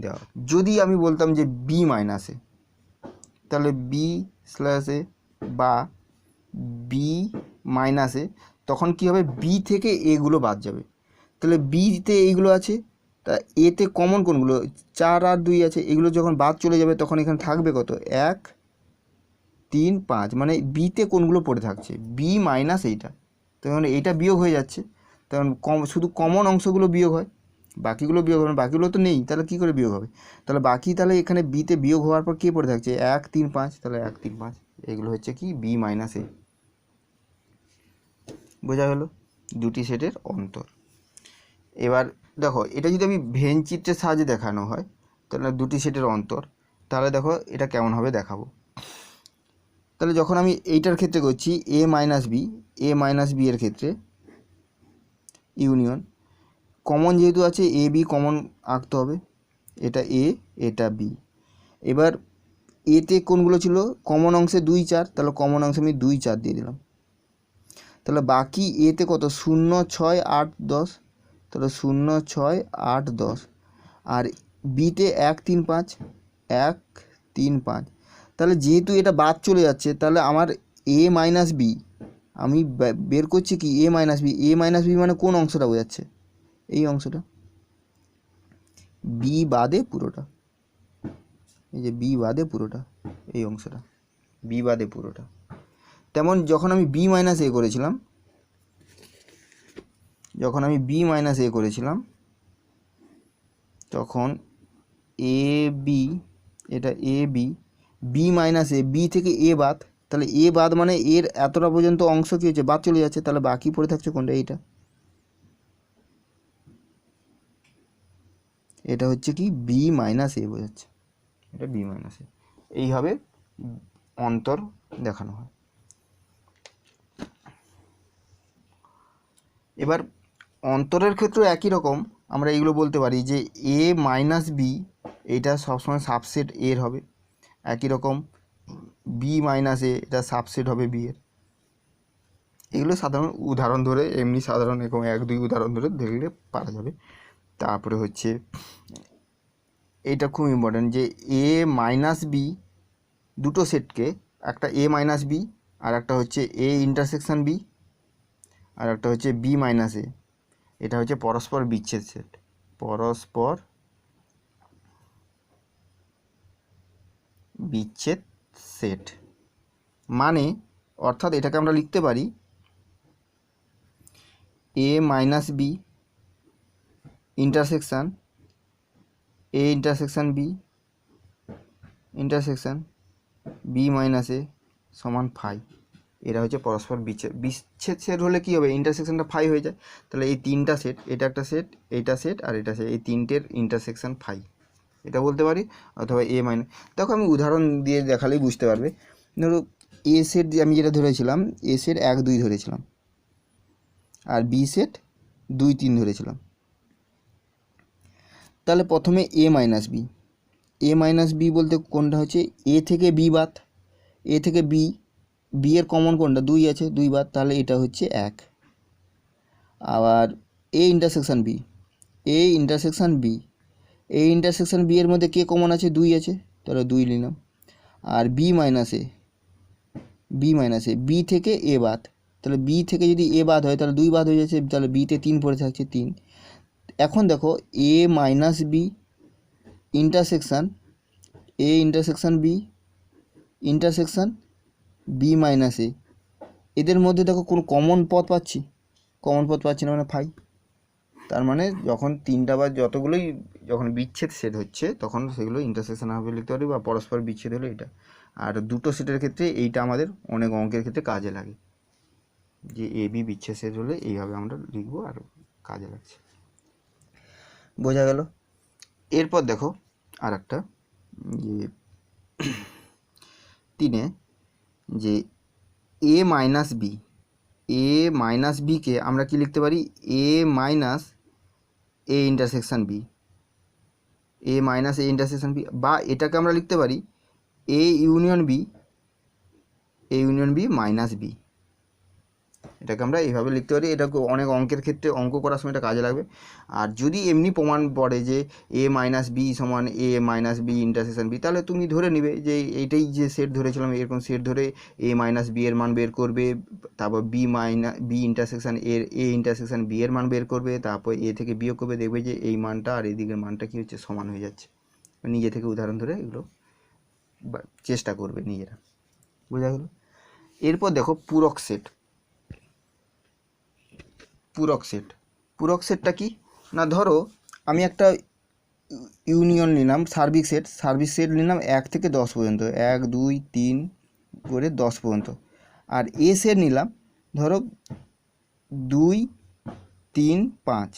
দেওয়া। যদি আমি বলতাম যে বি মাইনাস এ, তাহলে বি স্ল্যাশ এ বা বি মাইনাস এ, তখন কী হবে, বি থেকে এগুলো বাদ যাবে। তাহলে বিতে এইগুলো আছে, তা এতে কমন কোনগুলো, 4 আর 2 আছে, এগুলো যখন বাদ চলে যাবে তখন এখানে থাকবে কত, 1 3 5, মানে বিতে কোনগুলো পড়ে থাকছে, বি মাইনাস এইটা, তখন এইটা বিয়োগ হয়ে যাচ্ছে, তখন শুধু কমন অংশগুলো বিয়োগ হয়, বাকিগুলো বিয়োগ হবে না, বাকিগুলো তো নেই, তাহলে কী করে বিয়োগ হবে, তাহলে বাকি, তাহলে এখানে বিতে বিয়োগ হওয়ার পর কে পড়ে থাকছে, 1 3 5, তাহলে 1 3 5, এগুলো হচ্ছে কি বি মাইনাস এ। বোঝা গেল দুটি সেটের অন্তর। এবার দেখো এটা যদি আমি ভেন চিত্রের সাহায্যে দেখানো হয়, তাহলে দুটি সেটের অন্তর, তাহলে দেখো এটা কেমনভাবে দেখাবো। তাহলে যখন আমি এইটার ক্ষেত্রে করছি এ মাইনাস বি এর ক্ষেত্রে ইউনিয়ন, কমন যেহেতু আছে এ বি কমন আঁকতে হবে, এটা এ এটা বি। এবার এতে কোনগুলো ছিল, কমন অংশে 2 4, তাহলে কমন অংশে আমি 2 4 দিয়ে দিলাম। তাহলে বাকি এতে কত, 0 6 8 10, তাহলে 0 6 8 10। আর বিতে 1 3 5, 1 3 5। তাহলে যেহেতু এটা বাদ চলে যাচ্ছে, তাহলে আমার এ মাইনাস বি, আমি বের করছি কি এ minus B, A minus B মানে কোন অংশটা বোঝাচ্ছে, এই অংশটা, বি বাদে পুরোটা, এই যে বি বাদে পুরোটা, এই অংশটা বি বাদে পুরোটা। তেমন যখন আমি বি মাইনাস এ করেছিলাম, তখন এ বি, এটা A B, B minus A, B থেকে এ বাদ, তাহলে এ বাদ মানে এর এতটা পর্যন্ত অংশ কী হচ্ছে, বাদ চলে যাচ্ছে, তাহলে বাকি পড়ে থাকছে কোনটা, এইটা, এটা হচ্ছে কি বি মাইনাস এ বোঝাচ্ছে, এটা বি মাইনাস এ। এইভাবে অন্তর দেখানো হয়। এবার অন্তরের ক্ষেত্রে একই রকম আমরা এইগুলো বলতে পারি যে এ মাইনাস বি এইটা সবসময় সাবসেট এর হবে, একই রকম বি মাইনাস এ এটা সাবসেট হবে বি এর। এগুলো সাধারণ উদাহরণ ধরে, এমনি সাধারণ এরকম 1-2 উদাহরণ ধরে দেখলে পারা যাবে। তারপরে হচ্ছে এইটা খুব ইম্পর্ট্যান্ট যে এ মাইনাস বি দুটো সেটকে, একটা এ মাইনাস বি আর একটা হচ্ছে এ ইন্টারসেকশন বি আর একটা হচ্ছে বি মাইনাস এ, এটা হচ্ছে পরস্পর বিচ্ছেদ সেট। পরস্পর বিচ্ছেদ সেট মানে অর্থাৎ এটাকে আমরা লিখতে পারি A minus B intersection A intersection B intersection B minus A সমান ফাই। এরা হচ্ছে পরস্পর বিচ্ছেদ সেট হলে কী হবে, ইন্টারসেকশনটা ফাই হয়ে যায়। তাহলে এই তিনটা সেট, এটা একটা সেট, এইটা সেট আর এটা সেট, এই তিনটের ইন্টারসেকশন ফাই, এটা বলতে পারি। অথবা এ মাইনাস, দেখো আমি উদাহরণ দিয়ে দেখালেই বুঝতে পারবে। ধরো এ সেট আমি যেটা ধরেছিলাম, এ সেট 1-2 ধরেছিলাম আর বি সেট 2-3 ধরেছিলাম। তাহলে প্রথমে এ minus B, A minus B বলতে কোনটা হচ্ছে এ থেকে বি বাদ, এ থেকে বি, বি এর কমন কোনটা 2 আছে, 2 বাদ, তাহলে এটা হচ্ছে 1। আবার A intersection B, A intersection B, A intersection B এর মধ্যে কে কমন আছে 2 আছে, তাহলে 2 নিলাম। আর বি মাইনাস এ, বি মাইনাস এ, বি থেকে এ বাদ, তাহলে বি থেকে যদি এ বাদ হয় তাহলে 2 বাদ হয়ে যাচ্ছে, তাহলে বিতে 3 পড়ে থাকছে 3। এখন দেখো A minus B intersection A intersection B intersection B minus A, এদের মধ্যে দেখো কোনো কমন পথ পাচ্ছি, কমন পথ পাচ্ছি না, মানে ফাই। তার মানে যখন তিনটা বা যতগুলোই যখন বিচ্ছেদ সেট হচ্ছে তখন সেগুলো ইন্টারসেকশন হবে লিখতে পারি, বা পরস্পর বিচ্ছেদ হলো এটা। আর দুটো সেটের ক্ষেত্রে এইটা আমাদের অনেক অঙ্কের ক্ষেত্রে কাজে লাগে, যে এ বি বিচ্ছেদ সেট হলে এইভাবে আমরা লিখবো আর কাজে লাগছে। বোঝা গেল? এরপর দেখো আর একটা যে 3 যে A minus B, A minus বিকে আমরা কি লিখতে পারি A minus A intersection B, A minus A intersection B, বা এটাকে আমরা লিখতে পারি A union B, A union B minus B. এটাকে আমরা এইভাবে লিখতে পারি, এটাকে অনেক অঙ্কের ক্ষেত্রে অঙ্ক করার সময় এটা কাজে লাগবে। আর যদি এমনি প্রমাণ পড়ে যে এ মাইনাস বি সমান এ মাইনাস বি ইন্টারসেকশন বি, তাহলে তুমি ধরে নিবে যে এইটাই যে সেট ধরেছিলাম এরকম সেট ধরে এ মাইনাস বি এর মান বের করবে, তারপর B intersection A intersection B এর মান বের করবে, তারপর এ থেকে বিয়োগ করবে, দেখবে যে এই মানটা আর এই দিকের মানটা কী হচ্ছে, সমান হয়ে যাচ্ছে। নিজে থেকে উদাহরণ ধরে এগুলো চেষ্টা করবে নিজেরা। বোঝা গেল? এরপর দেখো পূরক সেট। পূরক সেট, পূরক সেটটা কি না, ধরো আমি একটা ইউনিয়ন নিলাম, সার্বিক সেট নিলাম 1 থেকে 10 পর্যন্ত, 1 2 3 করে 10 পর্যন্ত। আর এ সেট নিলাম ধরো 2 3 5,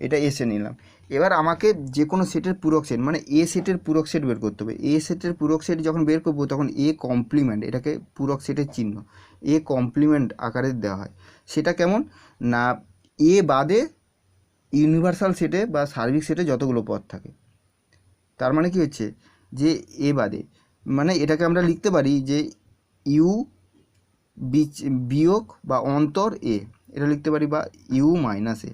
এটা এ সেট নিলাম। এবার আমাকে যে কোনো সেটের পূরক সেট মানে এ সেটের পূরক সেট বের করতে হবে। এ সেটের পূরক সেট যখন বের করবো তখন এ কমপ্লিমেন্ট, এটাকে পূরক সেটের চিহ্ন এ কমপ্লিমেন্ট আকারে দেওয়া হয়। সেটা কেমন না, এ বাদে ইউনিভার্সাল সেটে বা সার্বিক সেটে যতগুলো পদ থাকে, তার মানে কি হচ্ছে যে এ বাদে, মানে এটাকে আমরা লিখতে পারি যে ইউ বিয়োগ বা অন্তর এ, এটা লিখতে পারি, বা ইউ মাইনাস এ।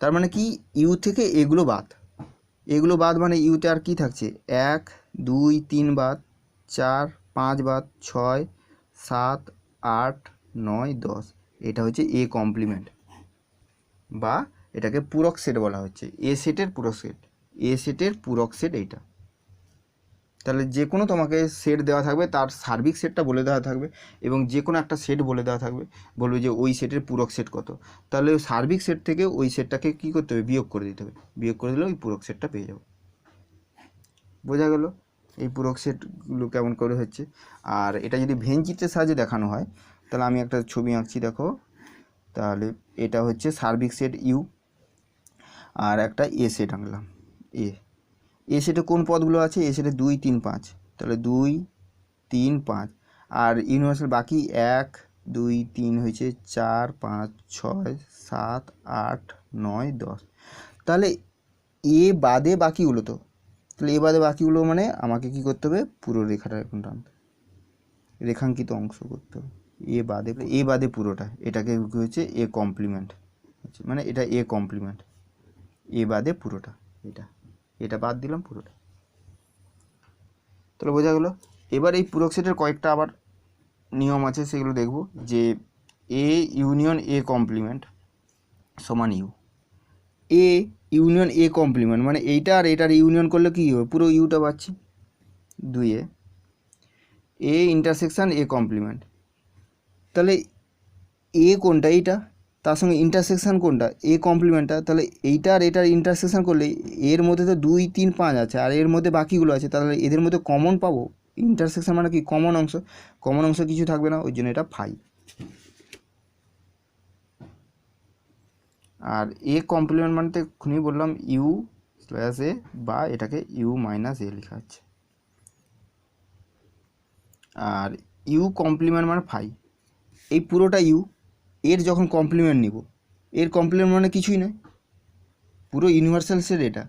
তার মানে কি ইউ থেকে এগুলো বাদ, এগুলো বাদ মানে ইউতে আর কি থাকছে 1 2 3 বাদ, 4 5 বাদ, 6 7 8 9 10, এটা হচ্ছে এ কমপ্লিমেন্ট, বা এটাকে পূরক সেট বলা হচ্ছে। এ সেটের পূরক সেট, এ সেটের পূরক সেট এইটা। তাহলে যে কোনো তোমাকে সেট দেওয়া থাকবে তার সার্বিক সেটটা বলে দেওয়া থাকবে, এবং যে কোনো একটা সেট বলে দেওয়া থাকবে, বলবে যে ওই সেটের পূরক সেট কত, তাহলে সার্বিক সেট থেকে ওই সেটটাকে কী করতে হবে, বিয়োগ করে দিতে হবে, বিয়োগ করে দিলে ওই পূরক সেটটা পেয়ে যাবো। বোঝা গেল এই পূরক সেটগুলো কেমন করে হচ্ছে। আর এটা যদি ভেন চিত্রের সাহায্যে দেখানো হয়, তাহলে আমি একটা ছবি আঁকছি, দেখো। তাহলে এটা হচ্ছে সার্বিক সেট ইউ, আর একটা এ সেট আঁকলাম এ সেটে কোন পদগুলো আছে, এ সেটে 2 3 5, তাহলে 2 3 5, আর ইউনিভার্সাল বাকি 1 2 3 হয়েছে 4 5 6 7 8 9 10। তাহলে এ বাদে বাকিগুলো তো, তাহলে এ বাদে বাকিগুলো মানে আমাকে কি করতে হবে, পুরো রেখাটা এখন টানতে, রেখাঙ্কিত অংশ করতে হবে। এ বাদে পুরোটা, এটাকে কি হচ্ছে এ কমপ্লিমেন্ট, মানে এটা এ কমপ্লিমেন্ট, এ বাদে পুরোটা, এটা বাদ দিলাম পুরোটা। তাহলে বোঝা গেল। এবার এই পূরক সেটের কয়েকটা আবার নিয়ম আছে, সেগুলো দেখব। যে এ ইউনিয়ন এ কমপ্লিমেন্ট সমান U, A union A complement মানে এইটা আর এটার ইউনিয়ন করলে কী হবে, পুরো ইউটা পাচ্ছি। 2 এ ইন্টারসেকশান এ কমপ্লিমেন্ট, তাহলে এ কোনটা, এইটা, তার সঙ্গে ইন্টারসেকশান কোনটা, এ কমপ্লিমেন্টটা, তাহলে এইটা আর এটার ইন্টারসেকশান করলে এর মধ্যে তো 2 3 5 আছে, আর এর মধ্যে বাকিগুলো আছে, তাহলে এদের মধ্যে কমন পাবো। ইন্টারসেকশান মানে কি, কমন অংশ, কমন অংশ কিছু থাকবে না, ওই জন্য এটা ফাই। আর এ কমপ্লিমেন্ট মানে এক্ষুনি বললাম ইউ প্লাস এ, বা এটাকে ইউ মাইনাস এ লেখা আছে। আর ইউ কমপ্লিমেন্ট মানে ফাই, এই পুরোটা ইউ, এর যখন কমপ্লিমেন্ট নিব, এর কমপ্লিমেন্ট মানে কিছুই নয়, পুরো ইউনিভার্সাল সেট এটা।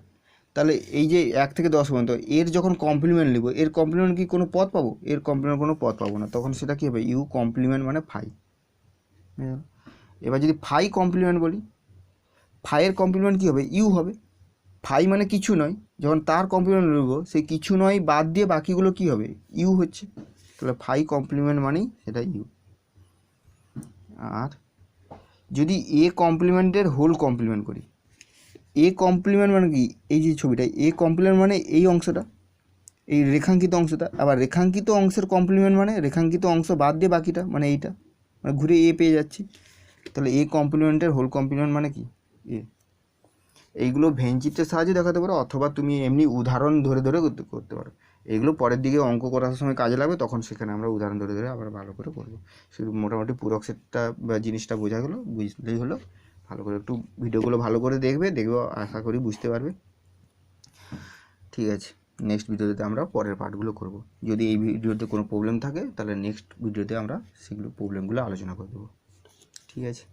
তাহলে এই যে 1 থেকে 10 পর্যন্ত এর যখন কমপ্লিমেন্ট নিব, এর কমপ্লিমেন্ট কি কোনো পদ পাবো, এর কমপ্লিমেন্ট কোনো পদ পাবো না, তখন সেটা কী হবে, ইউ কমপ্লিমেন্ট মানে ফাই। এবার যদি ফাই কমপ্লিমেন্ট বলি, ফাইয়ের কমপ্লিমেন্ট কী হবে, ইউ হবে। ফাই মানে কিছু নয়, যখন তার কমপ্লিমেন্ট নেব, সেই কিছু নয় বাদ দিয়ে বাকিগুলো কী হবে, ইউ হচ্ছে। তাহলে ফাই কমপ্লিমেন্ট মানেই সেটা ইউ। আর যদি এ কমপ্লিমেন্টের হোল কমপ্লিমেন্ট করি, এ কমপ্লিমেন্ট মানে কি, এই যে ছবিটা, এ কমপ্লিমেন্ট মানে এই অংশটা, এই রেখাঙ্কিত অংশটা। আবার রেখাঙ্কিত অংশের কমপ্লিমেন্ট মানে রেখাঙ্কিত অংশ বাদ দিয়ে বাকিটা, মানে এইটা, মানে ঘুরে এ পেয়ে যাচ্ছি। তাহলে এ কমপ্লিমেন্টের হোল কমপ্লিমেন্ট মানে কি, এ। এইগুলো ভেন চিত্রের সাহায্যে দেখাতে পারো, অথবা তুমি এমনি উদাহরণ ধরে ধরে করতে পারো। এগুলো পরের দিকে অঙ্ক করার সময় কাজে লাগবে, তখন সেখানে আমরা উদাহরণ ধরে ধরে আবার ভালো করে করবো। শুধু মোটামুটি পূরক সেটটা বা জিনিসটা বোঝা গেলো, বুঝলেই হলো। ভালো করে একটু ভিডিওগুলো ভালো করে দেখবে, আশা করি বুঝতে পারবে। ঠিক আছে, নেক্সট ভিডিওতে আমরা পরের পার্টগুলো করব। যদি এই ভিডিওতে কোনো প্রবলেম থাকে, তাহলে নেক্সট ভিডিওতে আমরা সেগুলো প্রবলেমগুলো আলোচনা করে দেবো। ঠিক আছে।